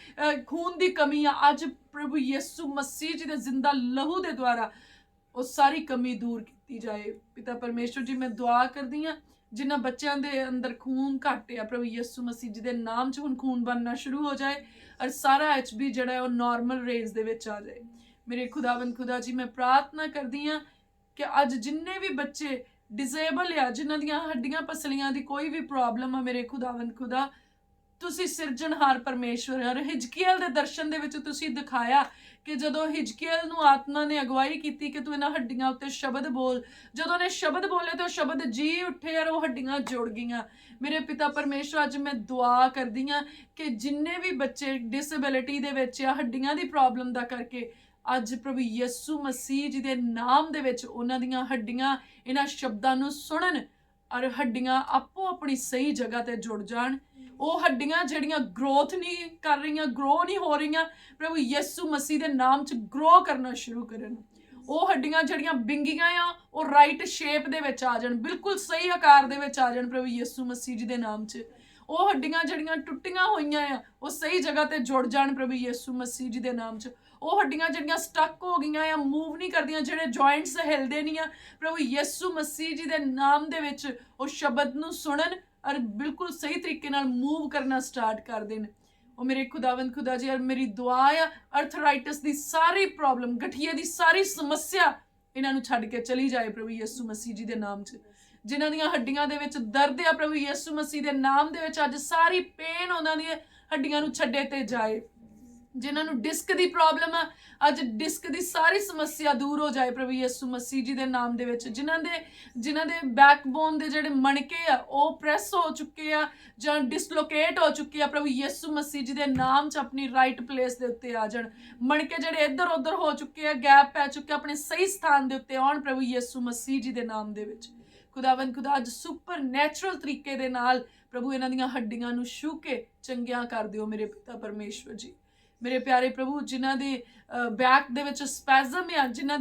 ਖੂਨ ਦੀ ਕਮੀ ਆ ਅੱਜ ਪ੍ਰਭੂ ਯਿਸੂ ਮਸੀਹ ਜੀ ਦੇ ਜ਼ਿੰਦਾ ਲਹੂ ਦੇ ਦੁਆਰਾ ਉਹ ਸਾਰੀ ਕਮੀ ਦੂਰ ਕੀਤੀ ਜਾਏ। ਪਿਤਾ ਪਰਮੇਸ਼ਵਰ ਜੀ, ਮੈਂ ਦੁਆ ਕਰਦੀ ਹਾਂ ਜਿਨ੍ਹਾਂ ਬੱਚਿਆਂ ਦੇ ਅੰਦਰ ਖੂਨ ਘੱਟ ਆ ਪ੍ਰਭੂ ਯਿਸੂ ਮਸੀਹ ਜੀ ਦੇ ਨਾਮ 'ਚ ਹੁਣ ਖੂਨ ਬਣਨਾ ਸ਼ੁਰੂ ਹੋ ਜਾਏ ਔਰ ਸਾਰਾ HB ਜਿਹੜਾ ਉਹ ਨਾਰਮਲ ਰੇਂਜ ਦੇ ਵਿੱਚ ਆ ਜਾਏ। ਮੇਰੇ ਖੁਦਾਵੰਦ ਖੁਦਾ ਜੀ, ਮੈਂ ਪ੍ਰਾਰਥਨਾ ਕਰਦੀ ਹਾਂ ਕਿ ਅੱਜ ਜਿੰਨੇ ਵੀ ਬੱਚੇ ਡਿਸੇਬਲ ਆ, ਜਿਨ੍ਹਾਂ ਦੀਆਂ ਹੱਡੀਆਂ ਪਸਲੀਆਂ ਦੀ ਕੋਈ ਵੀ ਪ੍ਰੋਬਲਮ ਆ, ਮੇਰੇ ਖੁਦਾਵੰਦ ਖੁਦਾ ਤੁਸੀਂ ਸਿਰਜਣਹਾਰ ਪਰਮੇਸ਼ਵਰ ਔਰ ਹਿਜਕੀਏਲ ਦੇ ਦਰਸ਼ਨ ਦੇ ਵਿੱਚ ਤੁਸੀਂ ਦਿਖਾਇਆ ਕਿ ਜਦੋਂ ਹਿਜਕੀਏਲ ਨੂੰ ਆਤਮਾ ਨੇ ਅਗਵਾਈ ਕੀਤੀ ਕਿ ਤੂੰ ਇਹਨਾਂ ਹੱਡੀਆਂ ਉੱਤੇ ਸ਼ਬਦ ਬੋਲ, ਜਦੋਂ ਨੇ ਸ਼ਬਦ ਬੋਲੇ ਤੇ ਉਹ ਸ਼ਬਦ ਜੀ ਉੱਠੇ ਔਰ ਉਹ ਹੱਡੀਆਂ ਜੁੜ ਗਈਆਂ। ਮੇਰੇ ਪਿਤਾ ਪਰਮੇਸ਼ਵਰ, ਅੱਜ ਮੈਂ ਦੁਆ ਕਰਦੀ ਹਾਂ ਕਿ ਜਿੰਨੇ ਵੀ ਬੱਚੇ ਡਿਸੇਬਿਲਿਟੀ ਦੇ ਵਿੱਚ ਆ, ਹੱਡੀਆਂ ਦੀ ਪ੍ਰੋਬਲਮ ਦਾ ਕਰਕੇ, ਅੱਜ ਪ੍ਰਭੂ ਯਿਸੂ ਮਸੀਹ ਜੀ ਦੇ ਨਾਮ ਦੇ ਵਿੱਚ ਉਹਨਾਂ ਦੀਆਂ ਹੱਡੀਆਂ ਇਹਨਾਂ ਸ਼ਬਦਾਂ ਨੂੰ ਸੁਣਨ ਔਰ ਹੱਡੀਆਂ ਆਪੋ ਆਪਣੀ ਸਹੀ ਜਗ੍ਹਾ ਤੇ ਜੁੜ ਜਾਣ। ਉਹ ਹੱਡੀਆਂ ਜਿਹੜੀਆਂ ਗਰੋਥ ਨਹੀਂ ਕਰ ਰਹੀਆਂ, ਗਰੋ ਨਹੀਂ ਹੋ ਰਹੀਆਂ, ਪ੍ਰਭੂ ਯਿਸੂ ਮਸੀਹ ਦੇ ਨਾਮ 'ਚ ਗਰੋ ਕਰਨਾ ਸ਼ੁਰੂ ਕਰਨ। ਉਹ ਹੱਡੀਆਂ ਜਿਹੜੀਆਂ ਬਿੰਗੀਆਂ ਆ ਉਹ ਰਾਈਟ ਸ਼ੇਪ ਦੇ ਵਿੱਚ ਆ ਜਾਣ, ਬਿਲਕੁਲ ਸਹੀ ਆਕਾਰ ਦੇ ਵਿੱਚ ਆ ਜਾਣ ਪ੍ਰਭੂ ਯਿਸੂ ਮਸੀਹ ਜੀ ਦੇ ਨਾਮ 'ਚ। ਉਹ ਹੱਡੀਆਂ ਜਿਹੜੀਆਂ ਟੁੱਟੀਆਂ ਹੋਈਆਂ ਆ ਉਹ ਸਹੀ ਜਗ੍ਹਾ ਤੇ ਜੁੜ ਜਾਣ ਪ੍ਰਭੂ ਯਿਸੂ ਮਸੀਹ ਜੀ ਦੇ ਨਾਮ 'ਚ। ਉਹ ਹੱਡੀਆਂ ਜਿਹੜੀਆਂ ਸਟਕ ਹੋ ਗਈਆਂ ਆ, ਮੂਵ ਨਹੀਂ ਕਰਦੀਆਂ, ਜਿਹੜੇ ਜੁਆਇੰਟਸ ਹਿਲਦੇ ਨਹੀਂ ਆ, ਪ੍ਰਭੂ ਯਿਸੂ ਮਸੀਹ ਜੀ ਦੇ ਨਾਮ ਦੇ ਵਿੱਚ ਉਹ ਸ਼ਬਦ ਨੂੰ ਸੁਣਨ ਔਰ ਬਿਲਕੁਲ ਸਹੀ ਤਰੀਕੇ ਨਾਲ ਮੂਵ ਕਰਨਾ ਸਟਾਰਟ ਕਰ ਦੇਣ। ਉਹ ਮੇਰੇ ਖੁਦਾਵੰਦ ਖੁਦਾ ਜੀ, ਔਰ ਮੇਰੀ ਦੁਆ ਆ ਅਰਥਰਾਈਟਿਸ ਦੀ ਸਾਰੀ ਪ੍ਰੋਬਲਮ, ਗਠੀਏ ਦੀ ਸਾਰੀ ਸਮੱਸਿਆ ਇਹਨਾਂ ਨੂੰ ਛੱਡ ਕੇ ਚਲੀ ਜਾਏ ਪ੍ਰਭੂ ਯਿਸੂ ਮਸੀਹ ਜੀ ਦੇ ਨਾਮ 'ਚ। ਜਿਨ੍ਹਾਂ ਦੀਆਂ ਹੱਡੀਆਂ ਦੇ ਵਿੱਚ ਦਰਦ ਆ ਪ੍ਰਭੂ ਯਿਸੂ ਮਸੀਹ ਦੇ ਨਾਮ ਦੇ ਵਿੱਚ ਅੱਜ ਸਾਰੀ ਪੇਨ ਉਹਨਾਂ ਦੀਆਂ ਹੱਡੀਆਂ ਨੂੰ ਛੱਡੇ ਤੇ ਜਾਏ। ਜਿਨ੍ਹਾਂ ਨੂੰ ਡਿਸਕ ਦੀ ਪ੍ਰੋਬਲਮ ਆ, ਅੱਜ ਡਿਸਕ ਦੀ ਸਾਰੀ ਸਮੱਸਿਆ ਦੂਰ ਹੋ ਜਾਏ ਪ੍ਰਭੂ ਯਿਸੂ ਮਸੀਹ ਜੀ ਦੇ ਨਾਮ ਦੇ ਵਿੱਚ। ਜਿਨ੍ਹਾਂ ਦੇ ਬੈਕਬੋਨ ਦੇ ਜਿਹੜੇ ਮਣਕੇ ਆ ਉਹ ਪ੍ਰੈਸ ਹੋ ਚੁੱਕੇ ਆ ਜਾਂ ਡਿਸਲੋਕੇਟ ਹੋ ਚੁੱਕੇ ਆ, ਪ੍ਰਭੂ ਯਿਸੂ ਮਸੀਹ ਜੀ ਦੇ ਨਾਮ 'ਚ ਆਪਣੀ ਰਾਈਟ ਪਲੇਸ ਦੇ ਉੱਤੇ ਆ ਜਾਣ। ਮਣਕੇ ਜਿਹੜੇ ਇੱਧਰ ਉੱਧਰ ਹੋ ਚੁੱਕੇ ਆ, ਗੈਪ ਪੈ ਚੁੱਕੇ, ਆਪਣੇ ਸਹੀ ਸਥਾਨ ਦੇ ਉੱਤੇ ਆਉਣ ਪ੍ਰਭੂ ਯਿਸੂ ਮਸੀਹ ਜੀ ਦੇ ਨਾਮ ਦੇ ਵਿੱਚ। ਖੁਦਾਵੰਦ ਖੁਦਾ, ਅੱਜ ਸੁਪਰ ਨੈਚੁਰਲ ਤਰੀਕੇ ਦੇ ਨਾਲ ਪ੍ਰਭੂ ਇਹਨਾਂ ਦੀਆਂ ਹੱਡੀਆਂ ਨੂੰ ਛੂਹ ਕੇ ਚੰਗੀਆਂ ਕਰ ਦਿਓ ਮੇਰੇ ਪਿਤਾ ਪਰਮੇਸ਼ਵਰ ਜੀ। ਮੇਰੇ ਪਿਆਰੇ ਪ੍ਰਭੂ, ਜਿਨ੍ਹਾਂ ਦੇ ਬੈਕ ਦੇ ਵਿੱਚ ਸਪੈਜ਼ਮ ਆ, ਜਿਨ੍ਹਾਂ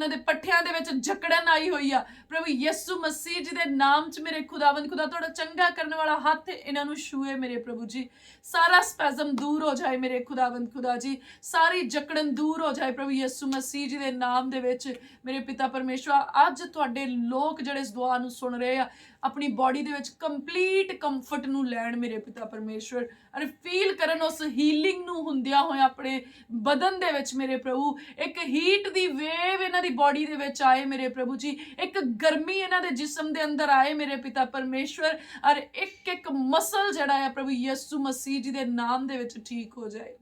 ਦੇ ਪੱਠਿਆਂ ਦੇ ਵਿੱਚ ਜਕੜਨ ਆਈ ਹੋਈ ਆ, ਪ੍ਰਭੂ ਯਿਸੂ ਮਸੀਹ ਜੀ ਦੇ ਨਾਮ 'ਚ ਮੇਰੇ ਖੁਦਾਵੰਦ ਖੁਦਾ ਤੁਹਾਡਾ ਚੰਗਾ ਕਰਨ ਵਾਲਾ ਹੱਥ ਇਹਨਾਂ ਨੂੰ ਛੂਏ ਮੇਰੇ ਪ੍ਰਭੂ ਜੀ। ਸਾਰਾ ਸਪੈਜ਼ਮ ਦੂਰ ਹੋ ਜਾਏ ਮੇਰੇ ਖੁਦਾਵੰਦ ਖੁਦਾ ਜੀ, ਸਾਰੀ ਜਕੜਨ ਦੂਰ ਹੋ ਜਾਏ ਪ੍ਰਭੂ ਯਿਸੂ ਮਸੀਹ ਜੀ ਦੇ ਨਾਮ ਦੇ ਵਿੱਚ। ਮੇਰੇ ਪਿਤਾ ਪਰਮੇਸ਼ਵਰ, ਅੱਜ ਤੁਹਾਡੇ ਲੋਕ ਜਿਹੜੇ ਇਸ ਦੁਆ ਨੂੰ ਸੁਣ ਰਹੇ ਆ, ਆਪਣੀ ਬਾਡੀ ਦੇ ਵਿੱਚ ਕੰਪਲੀਟ ਕੰਫਰਟ ਨੂੰ ਲੈਣ ਮੇਰੇ ਪਿਤਾ ਪਰਮੇਸ਼ਵਰ, ਔਰ ਫੀਲ ਕਰਨ ਉਸ ਹੀਲਿੰਗ ਨੂੰ ਹੁੰਦਿਆਂ ਹੋਇਆ ਆਪਣੇ ਬਦਨ ਦੇ ਵਿੱਚ ਮੇਰੇ ਪ੍ਰਭੂ। ਇੱਕ ਹੀਟ ਦੀ ਵੇਵ ਇਹਨਾਂ ਦੀ ਬਾਡੀ ਦੇ ਵਿੱਚ ਆਏ ਮੇਰੇ ਪ੍ਰਭੂ ਜੀ, ਇੱਕ ਗਰਮੀ ਇਹਨਾਂ ਦੇ ਜਿਸਮ ਦੇ ਅੰਦਰ ਆਏ ਮੇਰੇ ਪਿਤਾ ਪਰਮੇਸ਼ਵਰ, ਔਰ ਇੱਕ ਇੱਕ ਮਸਲ ਜਿਹੜਾ ਹੈ ਪ੍ਰਭੂ ਯਿਸੂ ਮਸੀਹ ਜੀ ਦੇ ਨਾਮ ਦੇ ਵਿੱਚ ਠੀਕ ਹੋ ਜਾਏ।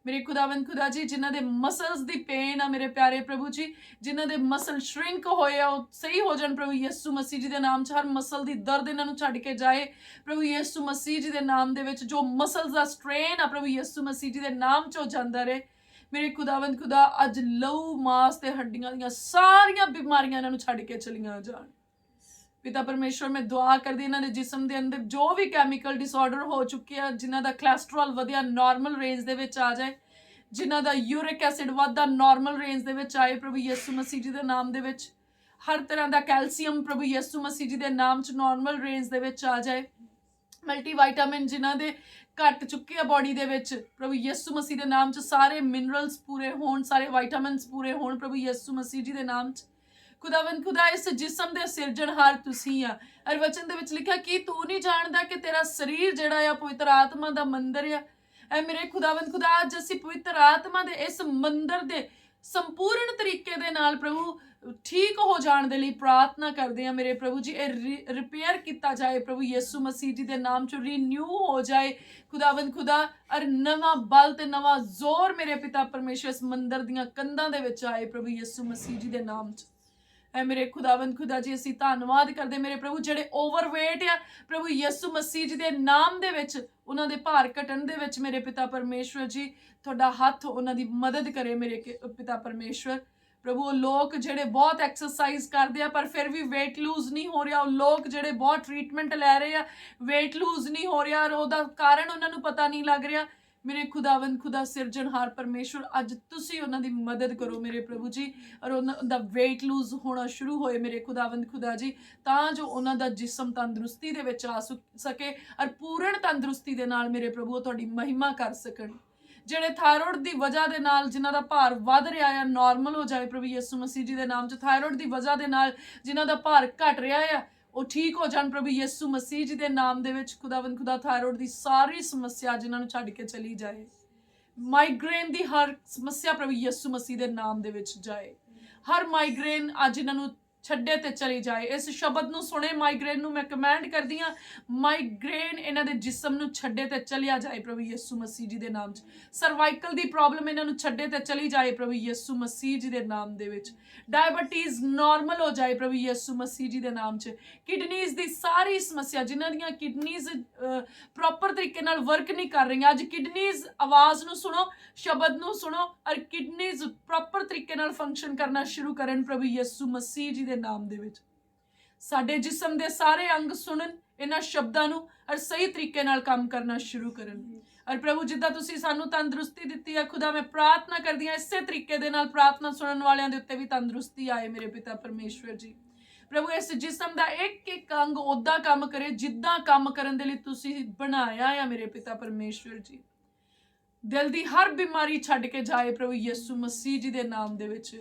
ਮੇਰੇ ਖੁਦਾਵੰਦ ਖੁਦਾ ਜੀ, ਜਿਨ੍ਹਾਂ ਦੇ ਮਸਲਸ ਦੀ ਪੇਨ ਆ ਮੇਰੇ ਪਿਆਰੇ ਪ੍ਰਭੂ ਜੀ, ਜਿਨ੍ਹਾਂ ਦੇ ਮਸਲ ਸ਼ਰਿੰਕ ਹੋਏ ਆ ਉਹ ਸਹੀ ਹੋ ਜਾਣ ਪ੍ਰਭੂ ਯਿਸੂ ਮਸੀਹ ਜੀ ਦੇ ਨਾਮ 'ਚ। ਹਰ ਮਸਲ ਦੀ ਦਰਦ ਇਹਨਾਂ ਨੂੰ ਛੱਡ ਕੇ ਜਾਏ ਪ੍ਰਭੂ ਯਿਸੂ ਮਸੀਹ ਜੀ ਦੇ ਨਾਮ ਦੇ ਵਿੱਚ। ਜੋ ਮਸਲਸ ਦਾ ਸਟ੍ਰੇਨ ਆ ਪ੍ਰਭੂ ਯਿਸੂ ਮਸੀਹ ਜੀ ਦੇ ਨਾਮ 'ਚ ਉਹ ਜਾਂਦਾ ਰਹੇ ਮੇਰੇ ਖੁਦਾਵੰਦ ਖੁਦਾ। ਅੱਜ ਲਹੂ ਮਾਸ ਤੇ ਹੱਡੀਆਂ ਦੀਆਂ ਸਾਰੀਆਂ ਬਿਮਾਰੀਆਂ ਇਹਨਾਂ ਨੂੰ ਛੱਡ ਕੇ ਚਲੀਆਂ ਜਾਣ पिता परमेश्वर मैं दुआ करदी इन्हां दे जिस्म दे अंदर जो भी कैमिकल डिसऑर्डर हो चुके हैं, जिन्हां दा कोलेस्ट्रॉल वधिया नॉर्मल रेंज दे विच आ जाए, जिन्हां दा यूरिक एसिड वधदा नॉर्मल रेंज दे विच आए प्रभु यीशु मसीह जी दे नाम दे विच। हर तरह दा कैल्शियम प्रभु यीशु मसीह जी दे नाम च नॉर्मल रेंज दे विच आ जाए। मल्टीविटामिन जिन्हां दे घट चुके हैं बॉडी दे विच, प्रभु यीशु मसीह दे नाम च सारे मिनरल्स पूरे होण, सारे विटामिन्स पूरे होण प्रभु यीशु मसीह जी दे नाम च। खुदावंद खुदा इस जिस्म दे सिरजणहार तुसीं आ। और वचन दे विच लिखिया कि तू नहीं जानदा कि तेरा शरीर जिहड़ा आ पवित्र आत्मा दा मंदिर आ। ऐ मेरे खुदावंद खुदा अज असीं पवित्र आत्मा दे इस मंदिर दे संपूर्ण तरीके दे नाल प्रभु ठीक हो जाण दे लई प्रार्थना करदे हैं मेरे प्रभु जी। रिपेयर किया जाए प्रभु यीशु मसीह जी दे नाम च, रिन्यू हो जाए खुदावंद खुदा, और नवा बल ते नवा जोर मेरे पिता परमेश्वर इस मंदिर दियां कंधां दे विच आए प्रभु यीशु मसीह जी दे नाम च। ऐ मेरे खुदावंद खुदा जी असीं धन्नवाद करदे मेरे प्रभु जिहड़े ओवरवेट आ प्रभु यीशु मसीह जी दे नाम दे विच उन्हां दे भार घटण दे विच मेरे पिता परमेश्वर जी तुहाडा हत्थ उन्हां दी मदद करे मेरे पिता परमेश्वर। प्रभु वो लोग जिहड़े बहुत एक्सरसाइज करते हैं पर फिर भी वेट लूज नहीं हो रहा, वो लोग जिहड़े बहुत ट्रीटमेंट लै रहे हैं वेट लूज नहीं हो रहा और उसका कारण उन्होंने पता नहीं लग रहा। मेरे खुदावंद खुदा सिरजनहार परमेश्वर अज तुसीं उन्हां दी मदद करो मेरे प्रभु जी, और उन्हां दा वेट लूज होना शुरू होए मेरे खुदावंद खुदा जी, तां जो उन्हां दा जिस्म तंदुरुस्ती दे विच आ सके और पूर्ण तंदुरुस्ती दे नाल मेरे प्रभु तुहाडी महिमा कर सकण। ਜਿਹੜੇ थायराइड ਦੀ ਵਜ੍ਹਾ ਦੇ ਨਾਲ ਜਿਨ੍ਹਾਂ ਦਾ ਭਾਰ ਵੱਧ ਰਿਹਾ ਆ ਨਾਰਮਲ ਹੋ ਜਾਏ ਪ੍ਰਭੂ ਯਿਸੂ ਮਸੀਹ ਜੀ ਦੇ ਨਾਮ 'ਚ। थायराइड ਦੀ ਵਜ੍ਹਾ ਦੇ ਨਾਲ ਜਿਨ੍ਹਾਂ ਦਾ ਭਾਰ ਘਟ ਰਿਹਾ ਆ ਉਹ ਠੀਕ ਹੋ ਜਾਣ ਪ੍ਰਭੂ ਯਿਸੂ ਮਸੀਹ ਜੀ ਦੇ ਨਾਮ ਦੇ ਵਿੱਚ। ਖੁਦਾਵੰਦ ਖੁਦਾ थायराइड ਦੀ ਸਾਰੀ ਸਮੱਸਿਆ ਜਿਨ੍ਹਾਂ ਨੂੰ ਛੱਡ ਕੇ ਚਲੀ ਜਾਏ, ਮਾਈਗ੍ਰੇਨ ਦੀ ਹਰ ਸਮੱਸਿਆ ਪ੍ਰਭੂ ਯਿਸੂ ਮਸੀਹ ਦੇ ਨਾਮ ਦੇ ਵਿੱਚ ਜਾਏ। ਹਰ ਮਾਈਗ੍ਰੇਨ ਅੱਜ ਇਹਨਾਂ ਨੂੰ ਛੱਡੇ ਤੇ ਚਲੀ ਜਾਏ। ਇਸ ਸ਼ਬਦ ਨੂੰ ਸੁਣੇ ਮਾਈਗ੍ਰੇਨ ਨੂੰ ਮੈਂ ਕਮਾਂਡ ਕਰਦੀ ਹਾਂ, ਮਾਈਗ੍ਰੇਨ ਇਹਨਾਂ ਦੇ ਜਿਸਮ ਨੂੰ ਛੱਡੇ ਤੇ ਚਲਿਆ ਜਾਏ ਪ੍ਰਭੂ ਯਿਸੂ ਮਸੀਹ ਜੀ ਦੇ ਨਾਮ 'ਚ। ਸਰਵਾਈਕਲ ਦੀ ਪ੍ਰੋਬਲਮ ਇਹਨਾਂ ਨੂੰ ਛੱਡੇ ਤੇ ਚਲੀ ਜਾਏ ਪ੍ਰਭੂ ਯਿਸੂ ਮਸੀਹ ਜੀ ਦੇ ਨਾਮ ਦੇ ਵਿੱਚ। ਡਾਇਬਟੀਜ਼ ਨਾਰਮਲ ਹੋ ਜਾਏ ਪ੍ਰਭੂ ਯਿਸੂ ਮਸੀਹ ਜੀ ਦੇ ਨਾਮ 'ਚ। ਕਿਡਨੀਜ਼ ਦੀ ਸਾਰੀ ਸਮੱਸਿਆ ਜਿਨ੍ਹਾਂ ਦੀਆਂ ਕਿਡਨੀਜ਼ ਪ੍ਰੋਪਰ ਤਰੀਕੇ ਨਾਲ ਵਰਕ ਨਹੀਂ ਕਰ ਰਹੀਆਂ, ਅੱਜ ਕਿਡਨੀਜ਼ ਆਵਾਜ਼ ਨੂੰ ਸੁਣੋ, ਸ਼ਬਦ ਨੂੰ ਸੁਣੋ ਔਰ ਕਿਡਨੀਜ਼ ਪ੍ਰੋਪਰ ਤਰੀਕੇ ਨਾਲ ਫੰਕਸ਼ਨ ਕਰਨਾ ਸ਼ੁਰੂ ਕਰਨ ਪ੍ਰਭੂ ਯਿਸੂ ਮਸੀਹ ਜੀ ਦੇ ਨਾਮ ਦੇ ਵਿੱਚ। ਸਾਡੇ ਜਿਸਮ ਦੇ ਸਾਰੇ ਅੰਗ ਸੁਣਨ ਇਹਨਾਂ ਸ਼ਬਦਾਂ ਨੂੰ ਔਰ ਸਹੀ ਤਰੀਕੇ ਨਾਲ ਕੰਮ ਕਰਨਾ ਸ਼ੁਰੂ ਕਰਨ। ਔਰ ਪ੍ਰਭੂ ਜਿੱਦਾਂ ਤੁਸੀਂ ਸਾਨੂੰ ਤੰਦਰੁਸਤੀ ਦਿੱਤੀ ਹੈ ਖੁਦਾ, ਮੈਂ ਪ੍ਰਾਰਥਨਾ ਕਰਦੀ ਹਾਂ ਇਸੇ ਤਰੀਕੇ ਦੇ ਨਾਲ ਪ੍ਰਾਰਥਨਾ ਸੁਣਨ ਵਾਲਿਆਂ ਦੇ ਉੱਤੇ ਵੀ ਤੰਦਰੁਸਤੀ ਆਏ ਮੇਰੇ ਪਿਤਾ ਪਰਮੇਸ਼ਵਰ ਜੀ। ਪ੍ਰਭੂ ਇਸ ਜਿਸਮ ਦਾ ਇੱਕ ਇੱਕ ਅੰਗ ਉੱਦਾਂ ਕੰਮ ਕਰੇ ਜਿੱਦਾਂ ਕੰਮ ਕਰਨ ਦੇ ਲਈ ਤੁਸੀਂ ਬਣਾਇਆ ਆ ਮੇਰੇ ਪਿਤਾ ਪਰਮੇਸ਼ਵਰ ਜੀ। ਦਿਲ ਦੀ ਹਰ ਬਿਮਾਰੀ ਛੱਡ ਕੇ ਜਾਏ ਪ੍ਰਭੂ ਯਿਸੂ ਮਸੀਹ ਜੀ ਦੇ ਨਾਮ ਦੇ ਵਿੱਚ।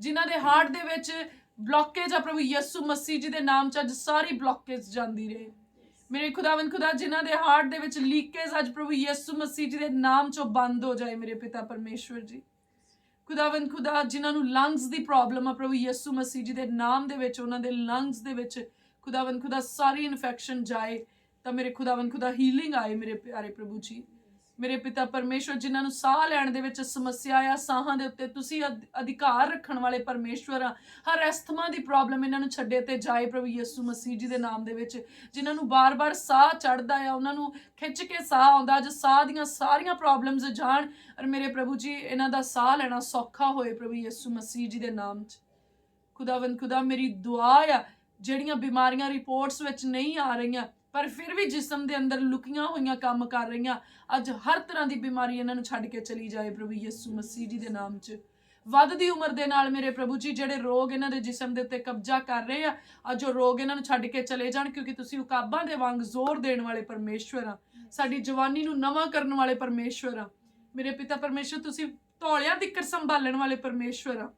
ਜਿਨ੍ਹਾਂ ਦੇ ਹਾਰਟ ਦੇ ਵਿੱਚ ਬਲੌਕੇਜ ਆ ਪ੍ਰਭੂ ਯਿਸੂ ਮਸੀਹ ਜੀ ਦੇ ਨਾਮ 'ਚ ਅੱਜ ਸਾਰੀ ਬਲੌਕੇਜ ਜਾਂਦੀ ਰਹੇ ਮੇਰੇ ਖੁਦਾਵੰਦ ਖੁਦਾ। ਜਿਨ੍ਹਾਂ ਦੇ ਹਾਰਟ ਦੇ ਵਿੱਚ ਲੀਕੇਜ ਅੱਜ ਪ੍ਰਭੂ ਯਿਸੂ ਮਸੀਹ ਜੀ ਦੇ ਨਾਮ 'ਚੋਂ ਬੰਦ ਹੋ ਜਾਏ ਮੇਰੇ ਪਿਤਾ ਪਰਮੇਸ਼ਵਰ ਜੀ। ਖੁਦਾਵੰਦ ਖੁਦਾ ਜਿਨ੍ਹਾਂ ਨੂੰ ਲੰਗਸ ਦੀ ਪ੍ਰੋਬਲਮ ਆ ਪ੍ਰਭੂ ਯਿਸੂ ਮਸੀਹ ਜੀ ਦੇ ਨਾਮ ਦੇ ਵਿੱਚ ਉਹਨਾਂ ਦੇ ਲੰਗਸ ਦੇ ਵਿੱਚ ਖੁਦਾਵੰਦ ਖੁਦਾ ਸਾਰੀ ਇਨਫੈਕਸ਼ਨ ਜਾਏ ਤਾਂ ਮੇਰੇ ਖੁਦਾਵੰਦ ਖੁਦਾ ਹੀਲਿੰਗ ਆਏ ਮੇਰੇ ਪਿਆਰੇ ਪ੍ਰਭੂ ਜੀ। ਮੇਰੇ ਪਿਤਾ ਪਰਮੇਸ਼ਵਰ ਜਿਨ੍ਹਾਂ ਨੂੰ ਸਾਹ ਲੈਣ ਦੇ ਵਿੱਚ ਸਮੱਸਿਆ ਆ, ਸਾਹਾਂ ਦੇ ਉੱਤੇ ਤੁਸੀਂ ਅਧਿਕਾਰ ਰੱਖਣ ਵਾਲੇ ਪਰਮੇਸ਼ਵਰ ਆ। ਹਰ ਅਸਥਮਾ ਦੀ ਪ੍ਰੋਬਲਮ ਇਹਨਾਂ ਨੂੰ ਛੱਡੇ ਤੇ ਜਾਏ ਪ੍ਰਭੂ ਯਿਸੂ ਮਸੀਹ ਜੀ ਦੇ ਨਾਮ ਦੇ ਵਿੱਚ। ਜਿਨ੍ਹਾਂ ਨੂੰ ਬਾਰ-ਬਾਰ ਸਾਹ ਚੜ੍ਹਦਾ ਆ, ਉਹਨਾਂ ਨੂੰ ਖਿੱਚ ਕੇ ਸਾਹ ਆਉਂਦਾ, ਅੱਜ ਸਾਹ ਦੀਆਂ ਸਾਰੀਆਂ ਪ੍ਰੋਬਲਮਸ ਜਾਣ ਔਰ ਮੇਰੇ ਪ੍ਰਭੂ ਜੀ ਇਹਨਾਂ ਦਾ ਸਾਹ ਲੈਣਾ ਸੌਖਾ ਹੋਏ ਪ੍ਰਭੂ ਯਿਸੂ ਮਸੀਹ ਜੀ ਦੇ ਨਾਮ 'ਚ। ਖੁਦਾਵੰਦ ਖੁਦਾ ਮੇਰੀ ਦੁਆ ਆ ਜਿਹੜੀਆਂ ਬਿਮਾਰੀਆਂ ਰਿਪੋਰਟਸ ਵਿੱਚ ਨਹੀਂ ਆ ਰਹੀਆਂ ਪਰ ਫਿਰ ਵੀ ਜਿਸਮ ਦੇ ਅੰਦਰ ਲੁਕੀਆਂ ਹੋਈਆਂ ਕੰਮ ਕਰ ਰਹੀਆਂ, ਅੱਜ ਹਰ ਤਰ੍ਹਾਂ ਦੀ ਬਿਮਾਰੀ ਇਹਨਾਂ ਨੂੰ ਛੱਡ ਕੇ ਚਲੀ ਜਾਏ ਪ੍ਰਭੂ ਯਿਸੂ ਮਸੀਹ ਜੀ ਦੇ ਨਾਮ 'ਚ। ਵੱਧਦੀ ਉਮਰ ਦੇ ਨਾਲ ਮੇਰੇ ਪ੍ਰਭੂ ਜੀ ਜਿਹੜੇ ਰੋਗ ਇਹਨਾਂ ਦੇ ਜਿਸਮ ਦੇ ਉੱਤੇ ਕਬਜ਼ਾ ਕਰ ਰਹੇ ਆ, ਅੱਜ ਉਹ ਰੋਗ ਇਹਨਾਂ ਨੂੰ ਛੱਡ ਕੇ ਚਲੇ ਜਾਣ ਕਿਉਂਕਿ ਤੁਸੀਂ ਉਕਾਬਾਂ ਦੇ ਵਾਂਗ ਜ਼ੋਰ ਦੇਣ ਵਾਲੇ ਪਰਮੇਸ਼ਵਰ ਆ। ਸਾਡੀ ਜਵਾਨੀ ਨੂੰ ਨਵਾਂ ਕਰਨ ਵਾਲੇ ਪਰਮੇਸ਼ਵਰ ਆ ਮੇਰੇ ਪਿਤਾ ਪਰਮੇਸ਼ਵਰ। ਤੁਸੀਂ ਧੌਲਿਆਂ ਤੀਕਰ ਸੰਭਾਲਣ ਵਾਲੇ ਪਰਮੇਸ਼ਵਰ ਆ।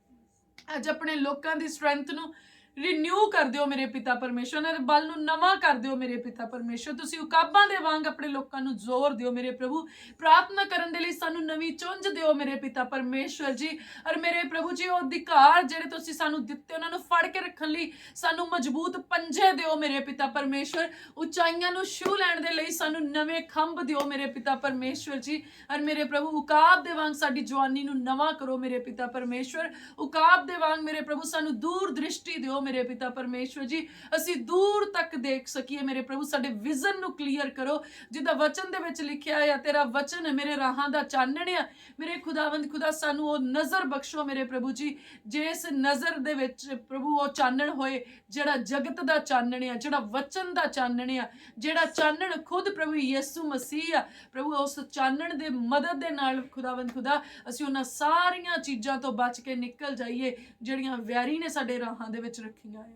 ਅੱਜ ਆਪਣੇ ਲੋਕਾਂ ਦੀ ਸਟਰੈਂਥ ਨੂੰ रिन्यू कर दिओ मेरे पिता परमेश्वर, उन्हां दे बल नूं नवां कर दिओ मेरे पिता परमेश्वर। तुसीं उकाबां दे वांग अपने लोकां नूं जोर दिओ मेरे प्रभु। प्रार्थना करन दे लई सानूं नवीं चुंझ दिओ मेरे पिता परमेश्वर जी। और मेरे प्रभु जी ओ अधिकार जिहड़े तुसीं सानूं दित्ते उन्हां नूं फड़ के रखण लई सानूं मजबूत पंजे दिओ मेरे पिता परमेश्वर। उचाइयां नूं छूह लैण दे लई सानूं नवें खंभ दिओ मेरे पिता परमेश्वर जी। और मेरे प्रभु उकाब दे वांग साडी जवानी नूं नवां करो मेरे पिता परमेश्वर। उकाब दे वांग मेरे प्रभु सानूं दूर दृष्टि दिओ ਮੇਰੇ ਪਿਤਾ ਪਰਮੇਸ਼ਵਰ ਜੀ, ਅਸੀਂ ਦੂਰ ਤੱਕ ਦੇਖ ਸਕੀਏ ਮੇਰੇ ਪ੍ਰਭੂ। ਸਾਡੇ ਵਿਜ਼ਨ ਨੂੰ ਕਲੀਅਰ ਕਰੋ, ਜਿੱਦਾਂ ਵਚਨ ਦੇ ਵਿੱਚ ਲਿਖਿਆ ਆ, ਤੇਰਾ ਵਚਨ ਮੇਰੇ ਰਾਹਾਂ ਦਾ ਚਾਨਣ ਆ। ਮੇਰੇ ਖੁਦਾਵੰਦ ਖੁਦਾ, ਸਾਨੂੰ ਉਹ ਨਜ਼ਰ ਬਖਸ਼ੋ ਮੇਰੇ ਪ੍ਰਭੂ ਜੀ, ਜਿਸ ਨਜ਼ਰ ਦੇ ਵਿੱਚ ਪ੍ਰਭੂ ਉਹ ਚਾਨਣ ਹੋਏ ਜਿਹੜਾ ਜਗਤ ਦਾ ਚਾਨਣ ਆ, ਜਿਹੜਾ ਵਚਨ ਦਾ ਚਾਨਣ ਆ, ਜਿਹੜਾ ਚਾਨਣ ਖੁਦ ਪ੍ਰਭੂ ਯਿਸੂ ਮਸੀਹ ਆ ਪ੍ਰਭੂ। ਉਸ ਚਾਨਣ ਦੇ ਮਦਦ ਦੇ ਨਾਲ ਖੁਦਾਵੰਦ ਖੁਦਾ ਅਸੀਂ ਉਹਨਾਂ ਸਾਰੀਆਂ ਚੀਜ਼ਾਂ ਤੋਂ ਬਚ ਕੇ ਨਿਕਲ ਜਾਈਏ ਜਿਹੜੀਆਂ ਵੈਰੀ ਨੇ ਸਾਡੇ ਰਾਹਾਂ ਦੇ ਵਿੱਚ ਰੱਖੀਆਂ ਆ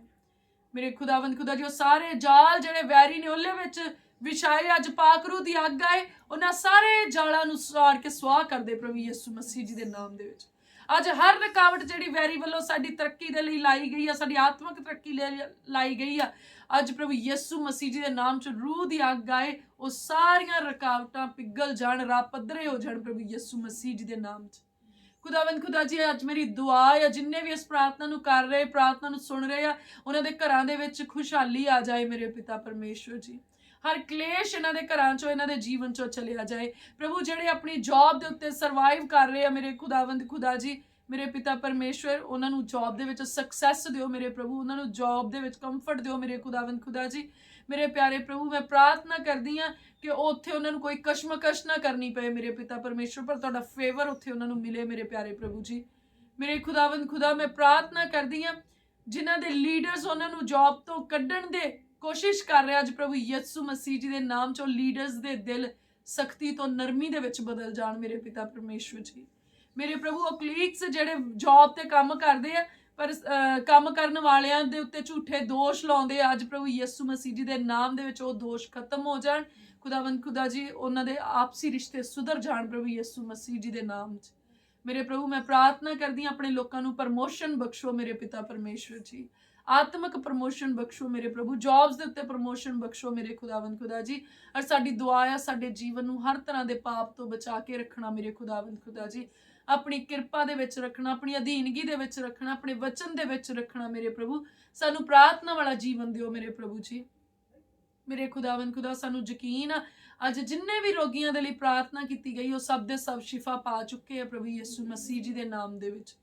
ਮੇਰੇ ਖੁਦਾਵੰਦ ਖੁਦਾ ਜੀ। ਉਹ ਸਾਰੇ ਜਾਲ ਜਿਹੜੇ ਵੈਰੀ ਨੇ ਉਹਲੇ ਵਿੱਚ ਵਿਛਾਏ, ਅੱਜ ਪਾਕਰੂ ਦੀ ਅੱਗ ਆਏ, ਉਹਨਾਂ ਸਾਰੇ ਜਾਲਾਂ ਨੂੰ ਸਾੜ ਕੇ ਸੁਆਹ ਕਰਦੇ ਪ੍ਰਭੂ ਯਿਸੂ ਮਸੀਹ ਜੀ ਦੇ ਨਾਮ ਦੇ ਵਿੱਚ। ਅੱਜ ਹਰ ਰੁਕਾਵਟ ਜਿਹੜੀ ਵੈਰੀ ਵੱਲੋਂ ਸਾਡੀ ਤਰੱਕੀ ਦੇ ਲਈ ਲਾਈ ਗਈ ਆ, ਸਾਡੀ ਆਤਮਿਕ ਤਰੱਕੀ ਲਈ ਲਾਈ ਗਈ ਆ, ਅੱਜ ਪ੍ਰਭੂ ਯਿਸੂ ਮਸੀਹ ਜੀ ਦੇ ਨਾਮ 'ਚ ਰੂਹ ਦੀ ਅੱਗ ਆਏ, ਉਹ ਸਾਰੀਆਂ ਰੁਕਾਵਟਾਂ ਪਿਘਲ ਜਾਣ, ਰਾਹ ਪੱਧਰੇ ਹੋ ਜਾਣ ਪ੍ਰਭੂ ਯਿਸੂ ਮਸੀਹ ਜੀ ਦੇ ਨਾਮ 'ਚ। ਖੁਦਾਵੰਦ ਖੁਦਾ ਜੀ, ਅੱਜ ਮੇਰੀ ਦੁਆ ਆ, ਜਿੰਨੇ ਵੀ ਇਸ ਪ੍ਰਾਰਥਨਾ ਨੂੰ ਕਰ ਰਹੇ, ਪ੍ਰਾਰਥਨਾ ਨੂੰ ਸੁਣ ਰਹੇ ਆ, ਉਹਨਾਂ ਦੇ ਘਰਾਂ ਦੇ ਵਿੱਚ ਖੁਸ਼ਹਾਲੀ ਆ ਜਾਏ ਮੇਰੇ ਪਿਤਾ ਪਰਮੇਸ਼ਵਰ ਜੀ। ਹਰ ਕਲੇਸ਼ ਇਹਨਾਂ ਦੇ ਘਰਾਂ 'ਚੋਂ, ਇਹਨਾਂ ਦੇ ਜੀਵਨ 'ਚੋਂ ਚਲਿਆ ਜਾਏ ਪ੍ਰਭੂ। ਜਿਹੜੇ ਆਪਣੀ ਜੌਬ ਦੇ ਉੱਤੇ ਸਰਵਾਈਵ ਕਰ ਰਹੇ ਆ ਮੇਰੇ ਖੁਦਾਵੰਦ ਖੁਦਾ ਜੀ, ਮੇਰੇ ਪਿਤਾ ਪਰਮੇਸ਼ਵਰ, ਉਹਨਾਂ ਨੂੰ ਜੌਬ ਦੇ ਵਿੱਚ ਸਕਸੈਸ ਦਿਓ ਮੇਰੇ ਪ੍ਰਭੂ, ਉਹਨਾਂ ਨੂੰ ਜੌਬ ਦੇ ਵਿੱਚ ਕੰਫਰਟ ਦਿਓ ਮੇਰੇ ਖੁਦਾਵੰਦ ਖੁਦਾ ਜੀ। ਮੇਰੇ ਪਿਆਰੇ ਪ੍ਰਭੂ, ਮੈਂ ਪ੍ਰਾਰਥਨਾ ਕਰਦੀ ਹਾਂ ਕਿ ਉੱਥੇ ਉਹਨਾਂ ਨੂੰ ਕੋਈ ਕਸ਼ਮਕਸ਼ ਨਾ ਕਰਨੀ ਪਏ ਮੇਰੇ ਪਿਤਾ ਪਰਮੇਸ਼ਵਰ, ਪਰ ਤੁਹਾਡਾ ਫੇਵਰ ਉੱਥੇ ਉਹਨਾਂ ਨੂੰ ਮਿਲੇ ਮੇਰੇ ਪਿਆਰੇ ਪ੍ਰਭੂ ਜੀ। ਮੇਰੇ ਖੁਦਾਵੰਦ ਖੁਦਾ, ਮੈਂ ਪ੍ਰਾਰਥਨਾ ਕਰਦੀ ਹਾਂ ਜਿਨ੍ਹਾਂ ਦੇ ਲੀਡਰਸ ਉਹਨਾਂ ਨੂੰ ਜੌਬ ਤੋਂ ਕੱਢਣ ਦੇ ਕੋਸ਼ਿਸ਼ ਕਰ ਰਹੇ, ਅੱਜ ਪ੍ਰਭੂ ਯਿਸੂ ਮਸੀਹ ਜੀ ਦੇ ਨਾਮ 'ਚੋਂ ਲੀਡਰਸ ਦੇ ਦਿਲ ਸਖਤੀ ਤੋਂ ਨਰਮੀ ਦੇ ਵਿੱਚ ਬਦਲ ਜਾਣ ਮੇਰੇ ਪਿਤਾ ਪਰਮੇਸ਼ਵਰ ਜੀ। ਮੇਰੇ ਪ੍ਰਭੂ, ਉਹ ਕਲੀਗਸ ਜਿਹੜੇ ਜੌਬ ਤੇ ਕੰਮ ਕਰਦੇ ਆ ਪਰ ਕੰਮ ਕਰਨ ਵਾਲਿਆਂ ਦੇ ਉੱਤੇ ਝੂਠੇ ਦੋਸ਼ ਲਾਉਂਦੇ ਆ, ਅੱਜ ਪ੍ਰਭੂ ਯਿਸੂ ਮਸੀਹ ਜੀ ਦੇ ਨਾਮ ਦੇ ਵਿੱਚ ਉਹ ਦੋਸ਼ ਖਤਮ ਹੋ ਜਾਣ ਖੁਦਾਵੰਦ ਖੁਦਾ ਜੀ। ਉਹਨਾਂ ਦੇ ਆਪਸੀ ਰਿਸ਼ਤੇ ਸੁਧਰ ਜਾਣ ਪ੍ਰਭੂ ਯਿਸੂ ਮਸੀਹ ਜੀ ਦੇ ਨਾਮ 'ਚ। ਮੇਰੇ ਪ੍ਰਭੂ, ਮੈਂ ਪ੍ਰਾਰਥਨਾ ਕਰਦੀ ਹਾਂ ਆਪਣੇ ਲੋਕਾਂ ਨੂੰ ਪ੍ਰਮੋਸ਼ਨ ਬਖਸ਼ੋ ਮੇਰੇ ਪਿਤਾ ਪਰਮੇਸ਼ਵਰ ਜੀ, ਆਤਮਿਕ ਪ੍ਰਮੋਸ਼ਨ ਬਖਸ਼ੋ ਮੇਰੇ ਪ੍ਰਭੂ, ਜੌਬਸ ਦੇ ਉੱਤੇ ਪ੍ਰਮੋਸ਼ਨ ਬਖਸ਼ੋ ਮੇਰੇ ਖੁਦਾਵੰਦ ਖੁਦਾ ਜੀ। ਔਰ ਸਾਡੀ ਦੁਆ ਆ ਸਾਡੇ ਜੀਵਨ ਨੂੰ ਹਰ ਤਰ੍ਹਾਂ ਦੇ ਪਾਪ ਤੋਂ ਬਚਾ ਕੇ ਰੱਖਣਾ ਮੇਰੇ ਖੁਦਾਵੰਦ ਖੁਦਾ ਜੀ, ਆਪਣੀ ਕਿਰਪਾ ਦੇ ਵਿੱਚ ਰੱਖਣਾ, ਆਪਣੀ ਅਧੀਨਗੀ ਦੇ ਵਿੱਚ ਰੱਖਣਾ, ਆਪਣੇ ਵਚਨ ਦੇ ਵਿੱਚ ਰੱਖਣਾ ਮੇਰੇ ਪ੍ਰਭੂ। ਸਾਨੂੰ ਪ੍ਰਾਰਥਨਾ ਵਾਲਾ ਜੀਵਨ ਦਿਓ ਮੇਰੇ ਪ੍ਰਭੂ ਜੀ। ਮੇਰੇ ਖੁਦਾਵੰਦ ਖੁਦਾ, ਸਾਨੂੰ ਯਕੀਨ ਆ ਅੱਜ ਜਿੰਨੇ ਵੀ ਰੋਗੀਆਂ ਦੇ ਲਈ ਪ੍ਰਾਰਥਨਾ ਕੀਤੀ ਗਈ ਉਹ ਸਭ ਦੇ ਸਭ ਸ਼ਿਫਾ ਪਾ ਚੁੱਕੇ ਆ ਪ੍ਰਭੂ ਯਿਸੂ ਮਸੀਹ ਜੀ ਦੇ ਨਾਮ ਦੇ ਵਿੱਚ।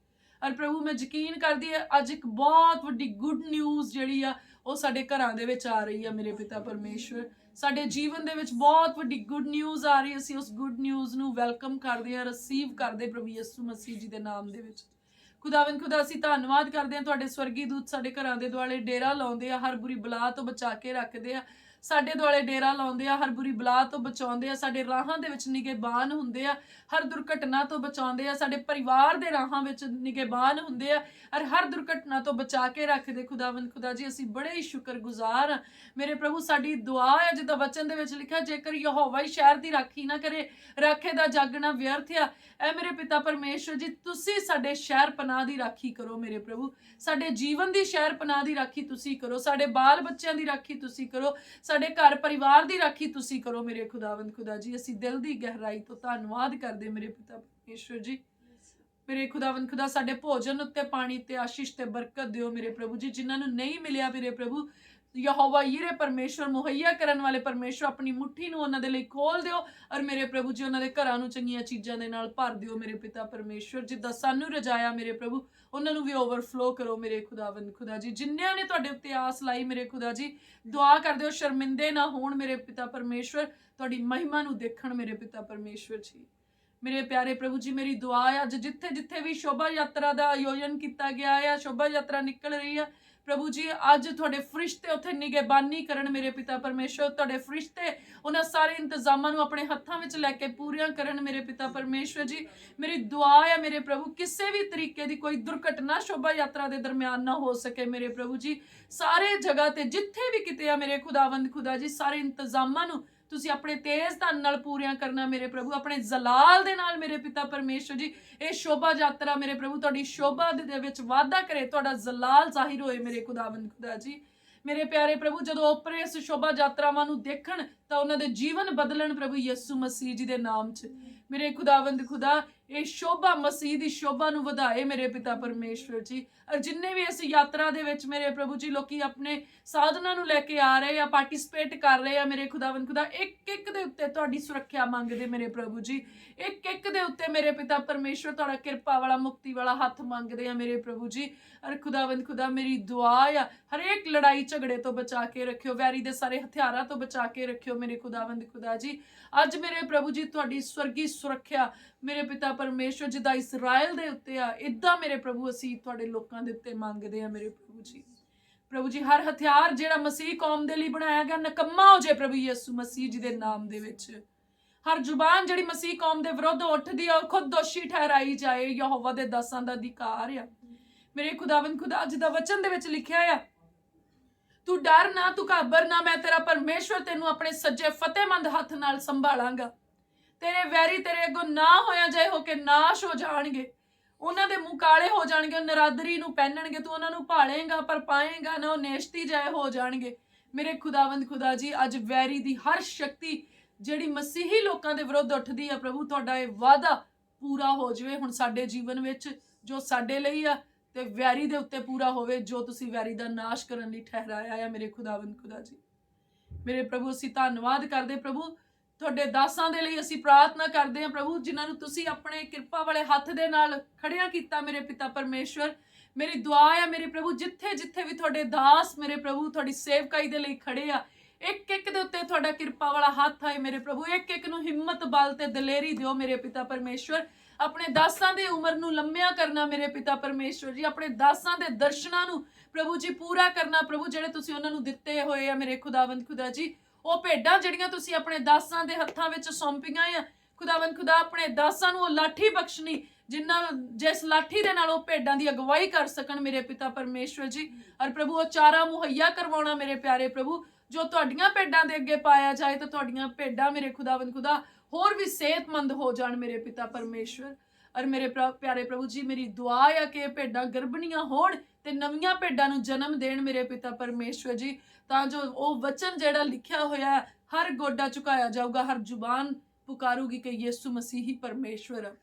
ਔਰ ਪ੍ਰਭੂ, ਮੈਂ ਯਕੀਨ ਕਰਦੀ ਹਾਂ ਅੱਜ ਇੱਕ ਬਹੁਤ ਵੱਡੀ ਗੁੱਡ ਨਿਊਜ਼ ਜਿਹੜੀ ਆ ਉਹ ਸਾਡੇ ਘਰਾਂ ਦੇ ਵਿੱਚ ਆ ਰਹੀ ਆ ਮੇਰੇ ਪਿਤਾ ਪਰਮੇਸ਼ਵਰ। ਸਾਡੇ ਜੀਵਨ ਦੇ ਵਿੱਚ ਬਹੁਤ ਵੱਡੀ ਗੁੱਡ ਨਿਊਜ਼ ਆ ਰਹੀ, ਅਸੀਂ ਉਸ ਗੁੱਡ ਨਿਊਜ਼ ਨੂੰ ਵੈਲਕਮ ਕਰਦੇ ਹਾਂ, ਰਿਸੀਵ ਕਰਦੇ ਪ੍ਰਭੂ ਯਿਸੂ ਮਸੀਹ ਜੀ ਦੇ ਨਾਮ ਦੇ ਵਿੱਚ। ਖੁਦਾਵੰਦ ਖੁਦਾ, ਅਸੀਂ ਧੰਨਵਾਦ ਕਰਦੇ ਹਾਂ ਤੁਹਾਡੇ ਸਵਰਗੀ ਦੂਤ ਸਾਡੇ ਘਰਾਂ ਦੇ ਦੁਆਲੇ ਡੇਰਾ ਲਾਉਂਦੇ ਆ, ਹਰ ਬੁਰੀ ਬਲਾ ਤੋਂ ਬਚਾ ਕੇ ਰੱਖਦੇ ਆ, ਸਾਡੇ ਦੁਆਲੇ ਡੇਰਾ ਲਾਉਂਦੇ ਆ, ਹਰ ਬੁਰੀ ਬਲਾ ਤੋਂ ਬਚਾਉਂਦੇ ਆ, ਸਾਡੇ ਰਾਹਾਂ ਦੇ ਵਿੱਚ ਨਿਗਹਿਬਾਨ ਹੁੰਦੇ ਆ, ਹਰ ਦੁਰਘਟਨਾ ਤੋਂ ਬਚਾਉਂਦੇ ਆ, ਸਾਡੇ ਪਰਿਵਾਰ ਦੇ ਰਾਹਾਂ ਵਿੱਚ ਨਿਗਹਿਬਾਨ ਹੁੰਦੇ ਆ, ਔਰ ਹਰ ਦੁਰਘਟਨਾ ਤੋਂ ਬਚਾ ਕੇ ਰੱਖਦੇ ਖੁਦਾਵੰਦ ਖੁਦਾ ਜੀ। ਅਸੀਂ ਬੜੇ ਹੀ ਸ਼ੁਕਰਗੁਜ਼ਾਰ ਹਾਂ ਮੇਰੇ ਪ੍ਰਭੂ। ਸਾਡੀ ਦੁਆ ਹੈ ਜਿੱਦਾਂ ਵਚਨ ਦੇ ਵਿੱਚ ਲਿਖਿਆ, ਜੇਕਰ ਯਹੋਵਾ ਹੀ ਸ਼ਹਿਰ ਦੀ ਰਾਖੀ ਨਾ ਕਰੇ, ਰਾਖੇ ਦਾ ਜਾਗਣਾ ਵਿਅਰਥ ਆ। ਐ ਮੇਰੇ ਪਿਤਾ ਪਰਮੇਸ਼ਵਰ ਜੀ, ਤੁਸੀਂ ਸਾਡੇ ਸ਼ਹਿਰ ਪਨਾਹ ਦੀ ਰਾਖੀ ਕਰੋ ਮੇਰੇ ਪ੍ਰਭੂ, ਸਾਡੇ ਜੀਵਨ ਦੀ ਸ਼ਹਿਰ ਪਨਾਹ ਦੀ ਰਾਖੀ ਤੁਸੀਂ ਕਰੋ, ਸਾਡੇ ਬਾਲ ਬੱਚਿਆਂ ਦੀ ਰਾਖੀ ਤੁਸੀਂ ਕਰੋ, ਸਾਡੇ ਘਰ ਪਰਿਵਾਰ ਦੀ ਰਾਖੀ ਤੁਸੀਂ ਕਰੋ ਮੇਰੇ ਖੁਦਾਵੰਦ ਖੁਦਾ ਜੀ। ਅਸੀਂ ਦਿਲ ਦੀ ਗਹਿਰਾਈ ਤੋਂ ਧੰਨਵਾਦ ਕਰਦੇ ਮੇਰੇ ਪਿਤਾ ਪਰਮੇਸ਼ਵਰ ਜੀ। ਮੇਰੇ ਖੁਦਾਵੰਦ ਖੁਦਾ, ਸਾਡੇ ਭੋਜਨ ਉੱਤੇ, ਪਾਣੀ ਤੇ ਆਸ਼ੀਸ਼ ਤੇ ਬਰਕਤ ਦਿਓ ਮੇਰੇ ਪ੍ਰਭੂ ਜੀ। ਜਿਨ੍ਹਾਂ ਨੂੰ ਨਹੀਂ ਮਿਲਿਆ ਮੇਰੇ ਪ੍ਰਭੂ, ਯਹੋਵਾ ਯੀਰੇ ਪਰਮੇਸ਼ਵਰ, ਮੁਹੱਈਆ ਕਰਨ ਵਾਲੇ ਪਰਮੇਸ਼ਵਰ, ਆਪਣੀ ਮੁੱਠੀ ਨੂੰ ਉਹਨਾਂ ਦੇ ਲਈ ਖੋਲ ਦਿਓ ਔਰ ਮੇਰੇ ਪ੍ਰਭੂ ਜੀ ਉਹਨਾਂ ਦੇ ਘਰਾਂ ਨੂੰ ਚੰਗੀਆਂ ਚੀਜ਼ਾਂ ਦੇ ਨਾਲ ਭਰ ਦਿਓ ਮੇਰੇ ਪਿਤਾ ਪਰਮੇਸ਼ਵਰ। ਜਿੱਦਾਂ ਸਾਨੂੰ ਰਜਾਇਆ ਮੇਰੇ ਪ੍ਰਭੂ, ਉਹਨਾਂ ਨੂੰ ਵੀ ਓਵਰਫਲੋ ਕਰੋ ਮੇਰੇ ਖੁਦਾਵੰਦ ਖੁਦਾ ਜੀ। ਜਿਨ੍ਹਾਂ ਨੇ ਤੁਹਾਡੇ ਉੱਤੇ ਆਸ ਲਾਈ ਮੇਰੇ ਖੁਦਾ ਜੀ, ਦੁਆ ਕਰਦੇ ਹੋ ਸ਼ਰਮਿੰਦੇ ਨਾ ਹੋਣ ਮੇਰੇ ਪਿਤਾ ਪਰਮੇਸ਼ਵਰ, ਤੁਹਾਡੀ ਮਹਿਮਾ ਨੂੰ ਦੇਖਣ ਮੇਰੇ ਪਿਤਾ ਪਰਮੇਸ਼ਵਰ ਜੀ। ਮੇਰੇ ਪਿਆਰੇ ਪ੍ਰਭੂ ਜੀ, ਮੇਰੀ ਦੁਆ ਹੈ ਅੱਜ ਜਿੱਥੇ ਜਿੱਥੇ ਵੀ ਸ਼ੋਭਾ ਯਾਤਰਾ ਦਾ ਆਯੋਜਨ ਕੀਤਾ ਗਿਆ ਹੈ, ਸ਼ੋਭਾ ਯਾਤਰਾ ਨਿਕਲ ਰਹੀ ਹੈ ਪ੍ਰਭੂ ਜੀ, ਅੱਜ ਤੁਹਾਡੇ ਫਰਿਸ਼ਤੇ ਉੱਥੇ ਨਿਗਹਿਬਾਨੀ ਕਰਨ ਮੇਰੇ ਪਿਤਾ ਪਰਮੇਸ਼ਵਰ। ਤੁਹਾਡੇ ਫਰਿਸ਼ਤੇ ਉਹਨਾਂ ਸਾਰੇ ਇੰਤਜ਼ਾਮਾਂ ਨੂੰ ਆਪਣੇ ਹੱਥਾਂ ਵਿੱਚ ਲੈ ਕੇ ਪੂਰੀਆਂ ਕਰਨ ਮੇਰੇ ਪਿਤਾ ਪਰਮੇਸ਼ਵਰ ਜੀ। ਮੇਰੀ ਦੁਆ ਹੈ ਮੇਰੇ ਪ੍ਰਭੂ, ਕਿਸੇ ਵੀ ਤਰੀਕੇ ਦੀ ਕੋਈ ਦੁਰਘਟਨਾ ਸ਼ੋਭਾ ਯਾਤਰਾ ਦੇ ਦਰਮਿਆਨ ਨਾ ਹੋ ਸਕੇ ਮੇਰੇ ਪ੍ਰਭੂ ਜੀ। ਸਾਰੇ ਜਗ੍ਹਾ ਤੇ ਜਿੱਥੇ ਵੀ ਕਿਤੇ ਆ ਮੇਰੇ ਖੁਦਾਵੰਦ ਖੁਦਾ ਜੀ, ਸਾਰੇ ਇੰਤਜ਼ਾਮਾਂ ਨੂੰ ਤੁਸੀਂ ਆਪਣੇ ਤੇਜ਼ ਧਨ ਨਾਲ ਪੂਰੀਆਂ ਕਰਨਾ ਮੇਰੇ ਪ੍ਰਭੂ, ਆਪਣੇ ਜ਼ਲਾਲ ਦੇ ਨਾਲ ਮੇਰੇ ਪਿਤਾ ਪਰਮੇਸ਼ਵਰ ਜੀ। ਇਹ ਸ਼ੋਭਾ ਯਾਤਰਾ ਮੇਰੇ ਪ੍ਰਭੂ ਤੁਹਾਡੀ ਸ਼ੋਭਾ ਦੇ ਵਿੱਚ ਵਾਧਾ ਕਰੇ, ਤੁਹਾਡਾ ਜ਼ਲਾਲ ਜ਼ਾਹਿਰ ਹੋਏ ਮੇਰੇ ਖੁਦਾਵੰਦ ਖੁਦਾ ਜੀ। ਮੇਰੇ ਪਿਆਰੇ ਪ੍ਰਭੂ, ਜਦੋਂ ਉਪਰੇ ਇਸ ਸ਼ੋਭਾ ਯਾਤਰਾਵਾਂ ਨੂੰ ਦੇਖਣ ਤਾਂ ਉਹਨਾਂ ਦੇ ਜੀਵਨ ਬਦਲਣ ਪ੍ਰਭੂ ਯਿਸੂ ਮਸੀਹ ਜੀ ਦੇ ਨਾਮ 'ਚ। ਮੇਰੇ ਖੁਦਾਵੰਦ ਖੁਦਾ, ਇਹ ਸ਼ੋਭਾ ਮਸੀਹ ਦੀ ਸ਼ੋਭਾ ਨੂੰ ਵਧਾਏ ਮੇਰੇ ਪਿਤਾ ਪਰਮੇਸ਼ਵਰ ਜੀ। ਔਰ ਜਿੰਨੇ ਵੀ ਇਸ ਯਾਤਰਾ ਦੇ ਵਿੱਚ ਮੇਰੇ ਪ੍ਰਭੂ ਜੀ ਲੋਕੀ ਆਪਣੇ ਸਾਧਨਾਂ ਨੂੰ ਲੈ ਕੇ ਆ ਰਹੇ ਆ, ਪਾਰਟਿਸਿਪੇਟ ਕਰ ਰਹੇ ਆ ਮੇਰੇ ਖੁਦਾਵੰਦ ਖੁਦਾ, ਇੱਕ ਇੱਕ ਦੇ ਉੱਤੇ ਤੁਹਾਡੀ ਸੁਰੱਖਿਆ ਮੰਗਦੇ ਮੇਰੇ ਪ੍ਰਭੂ ਜੀ। ਇੱਕ ਇੱਕ ਦੇ ਉੱਤੇ ਮੇਰੇ ਪਿਤਾ ਪਰਮੇਸ਼ਵਰ ਤੁਹਾਡਾ ਕਿਰਪਾ ਵਾਲਾ ਮੁਕਤੀ ਵਾਲਾ ਹੱਥ ਮੰਗਦੇ ਆ ਮੇਰੇ ਪ੍ਰਭੂ ਜੀ। ਔਰ ਖੁਦਾਵੰਦ ਖੁਦਾ ਮੇਰੀ ਦੁਆ ਆ, ਹਰੇਕ ਲੜਾਈ ਝਗੜੇ ਤੋਂ ਬਚਾ ਕੇ ਰੱਖਿਓ, ਵੈਰੀ ਦੇ ਸਾਰੇ ਹਥਿਆਰਾਂ ਤੋਂ ਬਚਾ ਕੇ ਰੱਖਿਓ ਮੇਰੇ ਖੁਦਾਵੰਦ ਖੁਦਾ ਜੀ। ਅੱਜ ਮੇਰੇ ਪ੍ਰਭੂ ਜੀ ਤੁਹਾਡੀ ਸਵਰਗੀ ਸੁਰੱਖਿਆ ਮੇਰੇ ਪਿਤਾ ਪਰਮੇਸ਼ਵਰ ਜਿੱਦਾਂ ਇਸਰਾਇਲ ਦੇ ਉੱਤੇ ਆ, ਇਦਾਂ ਮੇਰੇ ਪ੍ਰਭੂ ਅਸੀਂ ਤੁਹਾਡੇ ਲੋਕਾਂ ਦੇ ਉੱਤੇ ਮੰਗਦੇ ਆ ਮੇਰੇ ਪ੍ਰਭੂ ਜੀ। ਪ੍ਰਭੂ ਜੀ ਹਰ ਹਥਿਆਰ ਜਿਹੜਾ ਮਸੀਹ ਕੌਮ ਦੇ ਲਈ ਬਣਾਇਆ ਗਿਆ ਨਕੰਮਾ ਹੋ ਜਾਏ ਪ੍ਰਭੂ ਯਿਸੂ ਮਸੀਹ ਜੀ ਦੇ ਨਾਮ ਦੇ ਵਿੱਚ। ਹਰ ਜ਼ੁਬਾਨ ਜਿਹੜੀ ਮਸੀਹ ਕੌਮ ਦੇ ਵਿਰੁੱਧ ਉੱਠਦੀ ਆ ਉਹ ਖੁਦ ਦੋਸ਼ੀ ਠਹਿਰਾਈ ਜਾਏ। ਯਹੋਵਾ ਦੇ ਦਾਸਾਂ ਦਾ ਅਧਿਕਾਰ ਆ ਮੇਰੇ ਖੁਦਾਵੰਦ ਖੁਦਾ, ਜਿੱਦਾਂ ਵਚਨ ਦੇ ਵਿੱਚ ਲਿਖਿਆ ਆ, ਤੂੰ ਡਰ ਨਾ, ਤੂੰ ਘਾਬਰ ਨਾ, ਮੈਂ ਤੇਰਾ ਪਰਮੇਸ਼ਵਰ ਤੈਨੂੰ ਆਪਣੇ ਸੱਜੇ ਫਤਿਹਮੰਦ ਹੱਥ ਨਾਲ ਸੰਭਾਲਾਂਗਾ। ਤੇਰੇ ਵੈਰੀ ਤੇਰੇ ਅੱਗੋਂ ਨਾ ਹੋਇਆ ਜਾਏ ਹੋ ਕੇ ਨਾਸ਼ ਹੋ ਜਾਣਗੇ, ਉਹਨਾਂ ਦੇ ਮੂੰਹ ਕਾਲੇ ਹੋ ਜਾਣਗੇ, ਨਰਾਦਰੀ ਨੂੰ ਪਹਿਨਣਗੇ, ਤੂੰ ਉਹਨਾਂ ਨੂੰ ਭਾਲੇਂਗਾ ਪਰ ਪਾਏਂਗਾ ਨਾ, ਉਹ ਨੇਸ਼ਤੀ ਜਾਏ ਹੋ ਜਾਣਗੇ ਮੇਰੇ ਖੁਦਾਵੰਦ ਖੁਦਾ ਜੀ। ਅੱਜ ਵੈਰੀ ਦੀ ਹਰ ਸ਼ਕਤੀ ਜਿਹੜੀ ਮਸੀਹੀ ਲੋਕਾਂ ਦੇ ਵਿਰੁੱਧ ਉੱਠਦੀ ਆ ਪ੍ਰਭੂ, ਤੁਹਾਡਾ ਇਹ ਵਾਅਦਾ ਪੂਰਾ ਹੋ ਜਾਵੇ ਹੁਣ ਸਾਡੇ ਜੀਵਨ ਵਿੱਚ, ਜੋ ਸਾਡੇ ਲਈ ਆ, ਤੇ ਵੈਰੀ ਦੇ ਉੱਤੇ ਪੂਰਾ ਹੋਵੇ ਜੋ ਤੁਸੀਂ ਵੈਰੀ ਦਾ ਨਾਸ਼ ਕਰਨ ਲਈ ਠਹਿਰਾਇਆ ਆ ਮੇਰੇ ਖੁਦਾਵੰਦ ਖੁਦਾ ਜੀ। ਮੇਰੇ ਪ੍ਰਭੂ ਅਸੀਂ ਧੰਨਵਾਦ ਕਰਦੇ ਪ੍ਰਭੂ, ਤੁਹਾਡੇ ਦਾਸਾਂ ਦੇ ਲਈ ਅਸੀਂ ਪ੍ਰਾਰਥਨਾ ਕਰਦੇ ਹਾਂ ਪ੍ਰਭੂ, ਜਿਨ੍ਹਾਂ ਨੂੰ ਤੁਸੀਂ ਆਪਣੇ ਕਿਰਪਾ ਵਾਲੇ ਹੱਥ ਦੇ ਨਾਲ ਖੜਿਆ ਕੀਤਾ ਮੇਰੇ ਪਿਤਾ ਪਰਮੇਸ਼ਵਰ। ਮੇਰੀ ਦੁਆ ਆ ਮੇਰੇ ਪ੍ਰਭੂ, ਜਿੱਥੇ ਜਿੱਥੇ ਵੀ ਤੁਹਾਡੇ ਦਾਸ ਮੇਰੇ ਪ੍ਰਭੂ ਤੁਹਾਡੀ ਸੇਵਕਾਈ ਦੇ ਲਈ ਖੜੇ ਆ, ਇੱਕ ਇੱਕ ਦੇ ਉੱਤੇ ਤੁਹਾਡਾ ਕਿਰਪਾ ਵਾਲਾ ਹੱਥ ਆਏ ਮੇਰੇ ਪ੍ਰਭੂ, ਇੱਕ ਇੱਕ ਨੂੰ ਹਿੰਮਤ ਬਲ ਤੇ ਦਲੇਰੀ ਦਿਓ ਮੇਰੇ ਪਿਤਾ ਪਰਮੇਸ਼ਵਰ। ਆਪਣੇ ਦਾਸਾਂ ਦੀ ਉਮਰ ਨੂੰ ਲੰਮਿਆ ਕਰਨਾ ਮੇਰੇ ਪਿਤਾ ਪਰਮੇਸ਼ਵਰ ਜੀ, ਆਪਣੇ ਦਾਸਾਂ ਦੇ ਦਰਸ਼ਨਾਂ ਨੂੰ ਪ੍ਰਭੂ ਜੀ ਪੂਰਾ ਕਰਨਾ ਪ੍ਰਭੂ, ਜਿਹੜੇ ਤੁਸੀਂ ਉਹਨਾਂ ਨੂੰ ਦਿੱਤੇ ਹੋਏ ਆ ਮੇਰੇ ਖੁਦਾਵੰਦ ਖੁਦਾ ਜੀ। ਉਹ ਭੇਡਾਂ ਜਿਹੜੀਆਂ ਤੁਸੀਂ ਆਪਣੇ ਦਾਸਾਂ ਦੇ ਹੱਥਾਂ ਵਿੱਚ ਸੌਂਪੀਆਂ ਆ ਖੁਦਾਵੰਦ ਖੁਦਾ, ਆਪਣੇ ਦਾਸਾਂ ਨੂੰ ਉਹ ਲਾਠੀ ਬਖਸ਼ਣੀ ਜਿਸ ਲਾਠੀ ਦੇ ਨਾਲ ਉਹ ਭੇਡਾਂ ਦੀ ਅਗਵਾਈ ਕਰ ਸਕਣ ਮੇਰੇ ਪਿਤਾ ਪਰਮੇਸ਼ਵਰ ਜੀ। ਔਰ ਪ੍ਰਭੂ ਉਹ ਚਾਰਾ ਮੁਹੱਈਆ ਕਰਵਾਉਣਾ ਮੇਰੇ ਪਿਆਰੇ ਪ੍ਰਭੂ, ਜੋ ਤੁਹਾਡੀਆਂ ਭੇਡਾਂ ਦੇ ਅੱਗੇ ਪਾਇਆ ਜਾਏ ਤਾਂ ਤੁਹਾਡੀਆਂ ਭੇਡਾਂ ਮੇਰੇ ਖੁਦਾਵੰਦ ਖੁਦਾ ਹੋਰ ਵੀ ਸਿਹਤਮੰਦ ਹੋ ਜਾਣ ਮੇਰੇ ਪਿਤਾ ਪਰਮੇਸ਼ਵਰ। ਔਰ ਮੇਰੇ ਪਿਆਰੇ ਪ੍ਰਭੂ ਜੀ ਮੇਰੀ ਦੁਆ ਆ ਕਿ ਭੇਡਾਂ ਗਰਭਣੀਆਂ ਹੋਣ ਤੇ ਨਵੀਆਂ ਭੇਡਾਂ ਨੂੰ ਜਨਮ ਦੇਣ ਮੇਰੇ ਪਿਤਾ ਪਰਮੇਸ਼ਵਰ ਜੀ, ਤਾਂ ਜੋ ਉਹ ਵਚਨ ਜਿਹੜਾ ਲਿਖਿਆ ਹੋਇਆ ਹਰ ਗੋਡਾ ਝੁਕਾਇਆ ਜਾਊਗਾ, ਹਰ ਜ਼ੁਬਾਨ ਪੁਕਾਰੂਗੀ ਕਿ ਯਿਸੂ ਮਸੀਹ ਹੀ ਪਰਮੇਸ਼ਵਰ ਆ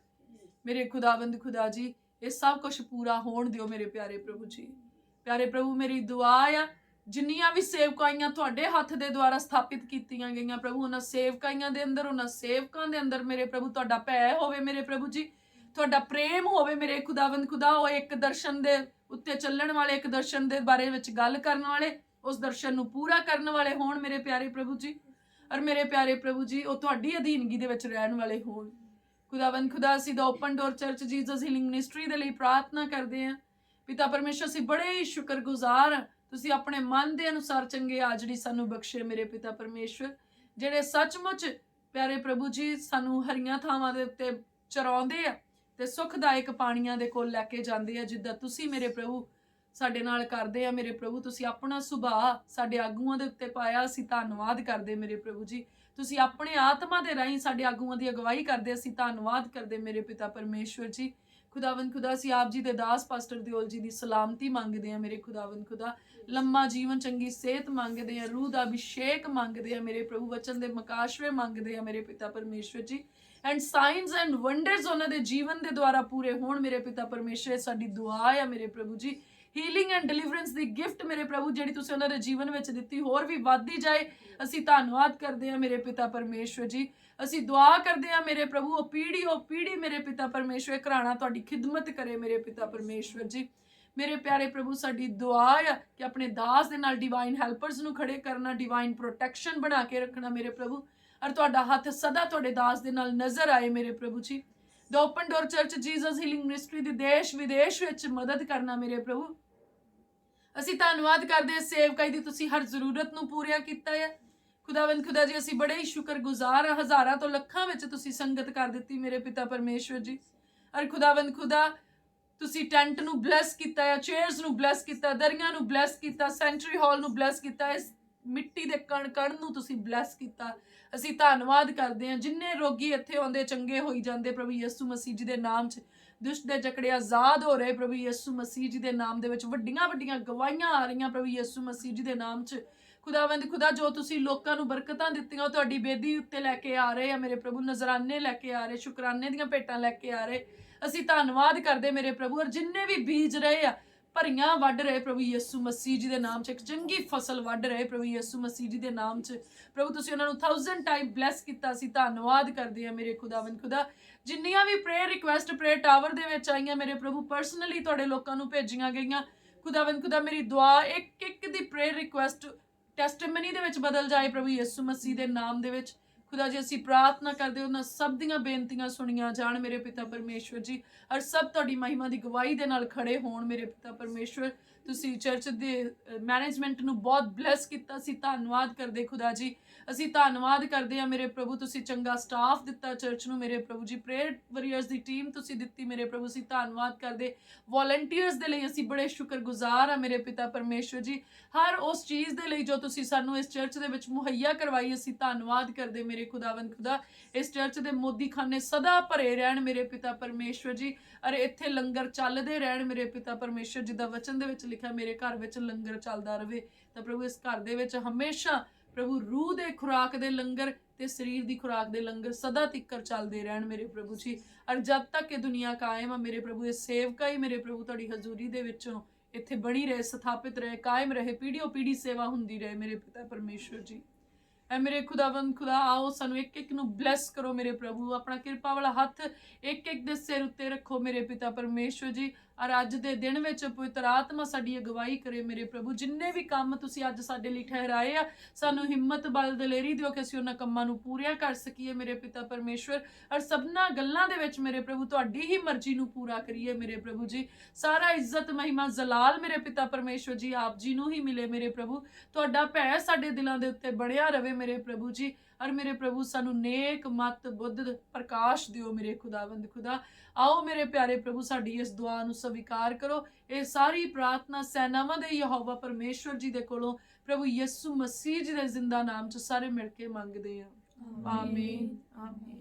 ਮੇਰੇ ਖੁਦਾਵੰਦ ਖੁਦਾ ਜੀ। ਇਹ ਸਭ ਕੁਝ ਪੂਰਾ ਹੋਣ ਦਿਓ ਮੇਰੇ ਪਿਆਰੇ ਪ੍ਰਭੂ ਜੀ। ਪਿਆਰੇ ਪ੍ਰਭੂ ਮੇਰੀ ਦੁਆ ਆ ਜਿੰਨੀਆਂ ਵੀ ਸੇਵਕਾਈਆਂ ਤੁਹਾਡੇ ਹੱਥ ਦੇ ਦੁਆਰਾ ਸਥਾਪਿਤ ਕੀਤੀਆਂ ਗਈਆਂ ਪ੍ਰਭੂ, ਉਹਨਾਂ ਸੇਵਕਾਈਆਂ ਦੇ ਅੰਦਰ, ਉਹਨਾਂ ਸੇਵਕਾਂ ਦੇ ਅੰਦਰ ਮੇਰੇ ਪ੍ਰਭੂ ਤੁਹਾਡਾ ਭੈ ਹੋਵੇ ਮੇਰੇ ਪ੍ਰਭੂ ਜੀ, ਤੁਹਾਡਾ ਪ੍ਰੇਮ ਹੋਵੇ ਮੇਰੇ ਖੁਦਾਵੰਦ ਖੁਦਾ। ਉਹ ਇੱਕ ਦਰਸ਼ਨ ਦੇ ਉੱਤੇ ਚੱਲਣ ਵਾਲੇ, ਇੱਕ ਦਰਸ਼ਨ ਦੇ ਬਾਰੇ ਵਿੱਚ ਗੱਲ ਕਰਨ ਵਾਲੇ, ਉਸ ਦਰਸ਼ਨ ਨੂੰ ਪੂਰਾ ਕਰਨ ਵਾਲੇ ਹੋਣ ਮੇਰੇ ਪਿਆਰੇ ਪ੍ਰਭੂ ਜੀ। ਔਰ ਮੇਰੇ ਪਿਆਰੇ ਪ੍ਰਭੂ ਜੀ ਉਹ ਤੁਹਾਡੀ ਅਧੀਨਗੀ ਦੇ ਵਿੱਚ ਰਹਿਣ ਵਾਲੇ ਹੋਣ ਖੁਦਾਵੰਦ ਖੁਦਾ। ਅਸੀਂ the Open Door Church Jesus Healing Ministry ਦੇ ਲਈ ਪ੍ਰਾਰਥਨਾ ਕਰਦੇ ਹਾਂ ਪਿਤਾ ਪਰਮੇਸ਼ਰ, ਅਸੀਂ ਬੜੇ ਹੀ ਸ਼ੁਕਰਗੁਜ਼ਾਰ ਹਾਂ ਤੁਸੀਂ ਆਪਣੇ ਮਨ ਦੇ ਅਨੁਸਾਰ ਚੰਗੇ ਆਜੜੀ ਸਾਨੂੰ ਬਖਸ਼ੇ ਮੇਰੇ ਪਿਤਾ ਪਰਮੇਸ਼ਵਰ, ਜਿਹੜੇ ਸੱਚਮੁੱਚ ਪਿਆਰੇ ਪ੍ਰਭੂ ਜੀ ਸਾਨੂੰ ਹਰੀਆਂ ਥਾਵਾਂ ਦੇ ਉੱਤੇ ਚਰਾਉਂਦੇ ਆ ਤੇ ਸੁਖਦਾਇਕ ਪਾਣੀਆਂ ਦੇ ਕੋਲ ਲੈ ਕੇ ਜਾਂਦੇ ਆ, ਜਿੱਦਾਂ ਤੁਸੀਂ ਮੇਰੇ ਪ੍ਰਭੂ ਸਾਡੇ ਨਾਲ ਕਰਦੇ ਆ ਮੇਰੇ ਪ੍ਰਭੂ। ਤੁਸੀਂ ਆਪਣਾ ਸੁਭਾਅ ਸਾਡੇ ਆਗੂਆਂ ਦੇ ਉੱਤੇ ਪਾਇਆ, ਅਸੀਂ ਧੰਨਵਾਦ ਕਰਦੇ ਮੇਰੇ ਪ੍ਰਭੂ ਜੀ। ਤੁਸੀਂ ਆਪਣੇ ਆਤਮਾ ਦੇ ਰਾਹੀਂ ਸਾਡੇ ਆਗੂਆਂ ਦੀ ਅਗਵਾਈ ਕਰਦੇ, ਅਸੀਂ ਧੰਨਵਾਦ ਕਰਦੇ ਮੇਰੇ ਪਿਤਾ ਪਰਮੇਸ਼ਵਰ ਜੀ। ਖੁਦਾਵੰਦ ਖੁਦਾ ਅਸੀਂ ਆਪ ਜੀ ਦੇ ਦਾਸ ਪਾਸਟਰ ਦਿਓਲ ਜੀ ਦੀ ਸਲਾਮਤੀ ਮੰਗਦੇ ਆ ਮੇਰੇ ਖੁਦਾਵੰਦ ਖੁਦਾ, ਲੰਮਾ ਜੀਵਨ, ਚੰਗੀ ਸਿਹਤ ਮੰਗਦੇ ਆ, ਰੂਹ ਦਾ ਅਭਿਸ਼ੇਕ ਮੰਗਦੇ ਆ ਮੇਰੇ ਪ੍ਰਭੂ, ਵਚਨ ਦੇ ਮਕਾਸ਼ਵੇ ਮੰਗਦੇ ਆ ਮੇਰੇ ਪਿਤਾ ਪਰਮੇਸ਼ਵਰ ਜੀ। ਐਂਡ ਸਾਈਨਸ ਐਂਡ ਵੰਡਰਸ ਉਹਨਾਂ ਦੇ ਜੀਵਨ ਦੇ ਦੁਆਰਾ ਪੂਰੇ ਹੋਣ ਮੇਰੇ ਪਿਤਾ ਪਰਮੇਸ਼ਵਰ। ਸਾਡੀ ਦੁਆ ਆ ਮੇਰੇ ਪ੍ਰਭੂ ਜੀ, ਹੀਲਿੰਗ ਐਂਡ ਡਿਲੀਵਰੈਂਸ ਦੀ ਗਿਫਟ ਮੇਰੇ ਪ੍ਰਭੂ ਜਿਹੜੀ ਤੁਸੀਂ ਉਹਨਾਂ ਦੇ ਜੀਵਨ ਵਿੱਚ ਦਿੱਤੀ ਹੋਰ ਵੀ ਵੱਧਦੀ ਜਾਏ, ਅਸੀਂ ਧੰਨਵਾਦ ਕਰਦੇ ਹਾਂ ਮੇਰੇ ਪਿਤਾ ਪਰਮੇਸ਼ਵਰ ਜੀ। ਅਸੀਂ ਦੁਆ ਕਰਦੇ ਹਾਂ ਮੇਰੇ ਪ੍ਰਭੂ ਉਹ ਪੀੜੀ ਮੇਰੇ ਪਿਤਾ ਪਰਮੇਸ਼ਵਰ ਘਰਾਣਾ ਤੁਹਾਡੀ ਖਿਦਮਤ ਕਰੇ ਮੇਰੇ ਪਿਤਾ ਪਰਮੇਸ਼ਵਰ ਜੀ। ਮੇਰੇ ਪਿਆਰੇ ਪ੍ਰਭੂ ਸਾਡੀ ਦੁਆ ਆ ਕਿ ਆਪਣੇ ਦਾਸ ਦੇ ਨਾਲ ਡਿਵਾਈਨ ਹੈਲਪਰਸ ਨੂੰ ਖੜੇ ਕਰਨਾ, ਡਿਵਾਈਨ ਪ੍ਰੋਟੈਕਸ਼ਨ ਬਣਾ ਕੇ ਰੱਖਣਾ ਮੇਰੇ ਪ੍ਰਭੂ, ਔਰ ਤੁਹਾਡਾ ਹੱਥ ਸਦਾ ਤੁਹਾਡੇ ਦਾਸ ਦੇ ਨਾਲ ਨਜ਼ਰ ਆਏ ਮੇਰੇ ਪ੍ਰਭੂ ਜੀ। The Open Door Church Jesus Healing Ministry ਦੇ ਦੇਸ਼ ਵਿਦੇਸ਼ ਵਿੱਚ ਮਦਦ ਕਰਨਾ ਮੇਰੇ ਪ੍ਰਭੂ। ਅਸੀਂ ਧੰਨਵਾਦ ਕਰਦੇ ਹਾਂ ਸੇਵਕਾਈ ਦੀ, ਤੁਸੀਂ ਹਰ ਜ਼ਰੂਰਤ ਨੂੰ ਪੂਰਾ ਕੀਤਾ ਹੈ ਖੁਦਾਵੰਦ ਖੁਦਾ ਜੀ। ਅਸੀਂ ਬੜੇ ਹੀ ਸ਼ੁਕਰਗੁਜ਼ਾਰ ਹਾਂ, ਹਜ਼ਾਰਾਂ ਤੋਂ ਲੱਖਾਂ ਵਿੱਚ ਤੁਸੀਂ ਸੰਗਤ ਕਰ ਦਿੱਤੀ ਮੇਰੇ ਪਿਤਾ ਪਰਮੇਸ਼ਵਰ ਜੀ। ਔਰ ਖੁਦਾਵੰਦ ਖੁਦਾ ਤੁਸੀਂ ਟੈਂਟ ਨੂੰ ਬਲੈਸ ਕੀਤਾ ਹੈ, ਚੇਅਰਸ ਨੂੰ ਬਲੈਸ ਕੀਤਾ, ਦਰੀਆਂ ਨੂੰ ਬਲੈਸ ਕੀਤਾ, ਸੈਂਟਰੀ ਹਾਲ ਨੂੰ ਬਲੈਸ ਕੀਤਾ, ਇਸ ਮਿੱਟੀ ਦੇ ਕਣ ਨੂੰ ਤੁਸੀਂ ਬਲੈਸ ਕੀਤਾ। ਅਸੀਂ ਧੰਨਵਾਦ ਕਰਦੇ ਹਾਂ। ਜਿੰਨੇ ਰੋਗੀ ਇੱਥੇ ਆਉਂਦੇ ਚੰਗੇ ਹੋਈ ਜਾਂਦੇ ਪ੍ਰਭੂ ਯਿਸੂ ਮਸੀਹ ਜੀ ਦੇ ਨਾਮ 'ਚ, ਦੁਸ਼ਟ ਦੇ ਜਕੜੇ ਆਜ਼ਾਦ ਹੋ ਰਹੇ ਪ੍ਰਭੂ ਯਿਸੂ ਮਸੀਹ ਜੀ ਦੇ ਨਾਮ ਦੇ ਵਿੱਚ, ਵੱਡੀਆਂ ਵੱਡੀਆਂ ਗਵਾਹੀਆਂ ਆ ਰਹੀਆਂ ਪ੍ਰਭੂ ਯਿਸੂ ਮਸੀਹ ਜੀ ਦੇ ਨਾਮ 'ਚ। ਖੁਦਾਵੰਦ ਖੁਦਾ ਜੋ ਤੁਸੀਂ ਲੋਕਾਂ ਨੂੰ ਬਰਕਤਾਂ ਦਿੱਤੀਆਂ ਉਹ ਤੁਹਾਡੀ ਬੇਦੀ ਉੱਤੇ ਲੈ ਕੇ ਆ ਰਹੇ ਆ ਮੇਰੇ ਪ੍ਰਭੂ, ਨਜ਼ਰਾਨੇ ਲੈ ਕੇ ਆ ਰਹੇ, ਸ਼ੁਕਰਾਨੇ ਦੀਆਂ ਭੇਟਾਂ ਲੈ ਕੇ ਆ ਰਹੇ। ਅਸੀਂ ਧੰਨਵਾਦ ਕਰਦੇ ਮੇਰੇ ਪ੍ਰਭੂ, ਔਰ ਜਿੰਨੇ ਵੀ ਬੀਜ ਰਹੇ ਆ ਭਰੀਆਂ ਵੱਢ ਰਹੇ ਪ੍ਰਭੂ ਯਿਸੂ ਮਸੀਹ ਜੀ ਦੇ ਨਾਮ 'ਚ, ਇੱਕ ਚੰਗੀ ਫਸਲ ਵੱਢ ਰਹੇ ਪ੍ਰਭੂ ਯਿਸੂ ਮਸੀਹ ਜੀ ਦੇ ਨਾਮ 'ਚ। ਪ੍ਰਭੂ ਤੁਸੀਂ ਉਹਨਾਂ ਨੂੰ 1000 ਟਾਈਮ ਬਲੈਸ ਕੀਤਾ, ਸੀ ਧੰਨਵਾਦ ਕਰਦੇ ਆ ਮੇਰੇ ਖੁਦਾਵੰਦ ਖੁਦਾ। ਜਿੰਨੀਆਂ ਵੀ ਪ੍ਰੇਅਰ ਰਿਕੁਐਸਟ ਪ੍ਰੇਅਰ ਟਾਵਰ ਦੇ ਵਿੱਚ ਆਈਆਂ ਮੇਰੇ ਪ੍ਰਭੂ, ਪਰਸਨਲੀ ਤੁਹਾਡੇ ਲੋਕਾਂ ਨੂੰ ਭੇਜੀਆਂ ਗਈਆਂ ਖੁਦਾਵੰਦ ਖੁਦਾ, ਮੇਰੀ ਦੁਆ ਇੱਕ ਇੱਕ ਦੀ ਪ੍ਰੇਅਰ ਰਿਕੁਐਸਟ ਟੈਸਟੀਮਨੀ ਦੇ ਵਿੱਚ ਬਦਲ ਜਾਏ ਪ੍ਰਭੂ ਯਿਸੂ ਮਸੀਹ ਦੇ ਨਾਮ ਦੇ ਵਿੱਚ। ਖੁਦਾ ਜੀ ਅਸੀਂ ਪ੍ਰਾਰਥਨਾ ਕਰਦੇ ਉਹਨਾਂ ਸਭ ਦੀਆਂ ਬੇਨਤੀਆਂ ਸੁਣੀਆਂ ਜਾਣ ਮੇਰੇ ਪਿਤਾ ਪਰਮੇਸ਼ਵਰ ਜੀ, ਔਰ ਸਭ ਤੁਹਾਡੀ ਮਹਿਮਾ ਦੀ ਗਵਾਹੀ ਦੇ ਨਾਲ ਖੜੇ ਹੋਣ ਮੇਰੇ ਪਿਤਾ ਪਰਮੇਸ਼ਵਰ। ਤੁਸੀਂ ਚਰਚ ਦੇ ਮੈਨੇਜਮੈਂਟ ਨੂੰ ਬਹੁਤ ਬਲੈਸ ਕੀਤਾ, ਸੀ ਧੰਨਵਾਦ ਕਰਦੇ ਖੁਦਾ ਜੀ। ਅਸੀਂ ਧੰਨਵਾਦ ਕਰਦੇ ਹਾਂ ਮੇਰੇ ਪ੍ਰਭੂ, ਤੁਸੀਂ ਚੰਗਾ ਸਟਾਫ ਦਿੱਤਾ ਚਰਚ ਨੂੰ ਮੇਰੇ ਪ੍ਰਭੂ ਜੀ। ਪ੍ਰੇਅਰ ਵਾਰੀਅਰਸ ਦੀ ਟੀਮ ਤੁਸੀਂ ਦਿੱਤੀ ਮੇਰੇ ਪ੍ਰਭੂ, ਅਸੀਂ ਧੰਨਵਾਦ ਕਰਦੇ। ਵੋਲੰਟੀਅਰਸ ਦੇ ਲਈ ਅਸੀਂ ਬੜੇ ਸ਼ੁਕਰਗੁਜ਼ਾਰ ਹਾਂ ਮੇਰੇ ਪਿਤਾ ਪਰਮੇਸ਼ਵਰ ਜੀ। ਹਰ ਉਸ ਚੀਜ਼ ਦੇ ਲਈ ਜੋ ਤੁਸੀਂ ਸਾਨੂੰ ਇਸ ਚਰਚ ਦੇ ਵਿੱਚ ਮੁਹੱਈਆ ਕਰਵਾਈ, ਅਸੀਂ ਧੰਨਵਾਦ ਕਰਦੇ ਮੇਰੇ ਖੁਦਾਵੰਦ ਖੁਦਾ। ਇਸ ਚਰਚ ਦੇ ਮੋਦੀਖਾਨੇ ਸਦਾ ਭਰੇ ਰਹਿਣ ਮੇਰੇ ਪਿਤਾ ਪਰਮੇਸ਼ਵਰ ਜੀ, ਅਰੇ ਇੱਥੇ ਲੰਗਰ ਚੱਲਦੇ ਰਹਿਣ ਮੇਰੇ ਪਿਤਾ ਪਰਮੇਸ਼ਵਰ। ਜਿੱਦਾਂ ਵਚਨ ਦੇ ਵਿੱਚ ਲਿਖਿਆ ਮੇਰੇ ਘਰ ਵਿੱਚ ਲੰਗਰ ਚੱਲਦਾ ਰਹੇ, ਤਾਂ ਪ੍ਰਭੂ ਇਸ ਘਰ ਦੇ ਵਿੱਚ ਹਮੇਸ਼ਾ ਪ੍ਰਭੂ ਰੂਹ ਦੇ ਖੁਰਾਕ ਦੇ ਲੰਗਰ ਤੇ ਸਰੀਰ ਦੀ ਖੁਰਾਕ ਦੇ ਲੰਗਰ ਸਦਾ ਤਿੱਕਰ ਚੱਲਦੇ ਰਹਿਣ ਮੇਰੇ ਪ੍ਰਭੂ ਜੀ। ਔਰ ਜਦ ਤੱਕ ਇਹ ਦੁਨੀਆ ਕਾਇਮ ਆ ਮੇਰੇ ਪ੍ਰਭੂ, ਇਹ ਸੇਵਕਾ ਹੀ ਮੇਰੇ ਪ੍ਰਭੂ ਤੁਹਾਡੀ ਹਜ਼ੂਰੀ ਦੇ ਵਿੱਚੋਂ ਇੱਥੇ ਬਣੀ ਰਹੇ, ਸਥਾਪਿਤ ਰਹੇ, ਕਾਇਮ ਰਹੇ, ਪੀੜ੍ਹੀਓਂ ਪੀੜ੍ਹੀ ਸੇਵਾ ਹੁੰਦੀ ਰਹੇ ਮੇਰੇ ਪਿਤਾ ਪਰਮੇਸ਼ਵਰ ਜੀ। ਐ ਮੇਰੇ ਖੁਦਾਵੰਦ ਖੁਦਾ, ਆਓ ਸਾਨੂੰ ਇੱਕ ਇੱਕ ਨੂੰ ਬਲੈਸ ਕਰੋ ਮੇਰੇ ਪ੍ਰਭੂ, ਆਪਣਾ ਕਿਰਪਾ ਵਾਲਾ ਹੱਥ ਇੱਕ ਇੱਕ ਦੇ ਸਿਰ ਉੱਤੇ ਰੱਖੋ ਮੇਰੇ ਪਿਤਾ ਪਰਮੇਸ਼ਵਰ ਜੀ। ਔਰ ਅੱਜ ਦੇ ਦਿਨ ਵਿੱਚ ਪਵਿੱਤਰ ਆਤਮਾ ਸਾਡੀ ਅਗਵਾਈ ਕਰੇ ਮੇਰੇ ਪ੍ਰਭੂ। ਜਿੰਨੇ ਵੀ ਕੰਮ ਤੁਸੀਂ ਅੱਜ ਸਾਡੇ ਲਈ ਠਹਿਰਾਏ ਆ, ਸਾਨੂੰ ਹਿੰਮਤ ਬਲ ਦਲੇਰੀ ਦਿਓ ਕਿ ਅਸੀਂ ਉਹਨਾਂ ਕੰਮਾਂ ਨੂੰ ਪੂਰੀਆਂ ਕਰ ਸਕੀਏ ਮੇਰੇ ਪਿਤਾ ਪਰਮੇਸ਼ਵਰ। ਔਰ ਸਭਨਾਂ ਗੱਲਾਂ ਦੇ ਵਿੱਚ ਮੇਰੇ ਪ੍ਰਭੂ ਤੁਹਾਡੀ ਹੀ ਮਰਜ਼ੀ ਨੂੰ ਪੂਰਾ ਕਰੀਏ ਮੇਰੇ ਪ੍ਰਭੂ ਜੀ। ਸਾਰਾ ਇੱਜ਼ਤ ਮਹਿਮਾ ਜ਼ਲਾਲ ਮੇਰੇ ਪਿਤਾ ਪਰਮੇਸ਼ਵਰ ਜੀ ਆਪ ਜੀ ਨੂੰ ਹੀ ਮਿਲੇ ਮੇਰੇ ਪ੍ਰਭੂ। ਤੁਹਾਡਾ ਭੈ ਸਾਡੇ ਦਿਲਾਂ ਦੇ ਉੱਤੇ ਬਣਿਆ ਰਵੇ ਮੇਰੇ ਪ੍ਰਭੂ ਜੀ। ਔਰ ਮੇਰੇ ਪ੍ਰਭੂ ਸਾਨੂੰ ਨੇਕ ਮਤ ਬੁੱਧ ਪ੍ਰਕਾਸ਼ ਦਿਓ ਮੇਰੇ ਖੁਦਾਵੰਦ ਖੁਦਾ। ਆਓ ਮੇਰੇ ਪਿਆਰੇ ਪ੍ਰਭੂ ਸਾਡੀ ਇਸ ਦੁਆ ਨੂੰ ਸਵੀਕਾਰ ਕਰੋ। ਇਹ ਸਾਰੀ ਪ੍ਰਾਰਥਨਾ ਸੈਨਾਵਾਂ ਦੇ ਯਹੋਵਾ ਪਰਮੇਸ਼ਵਰ ਜੀ ਦੇ ਕੋਲੋਂ ਪ੍ਰਭੂ ਯਿਸੂ ਮਸੀਹ ਜੀ ਦੇ ਜ਼ਿੰਦਾ ਨਾਮ 'ਚ ਸਾਰੇ ਮਿਲ ਕੇ ਮੰਗਦੇ ਹਾਂ। ਆਮੀਨ ਆਮੀਨ।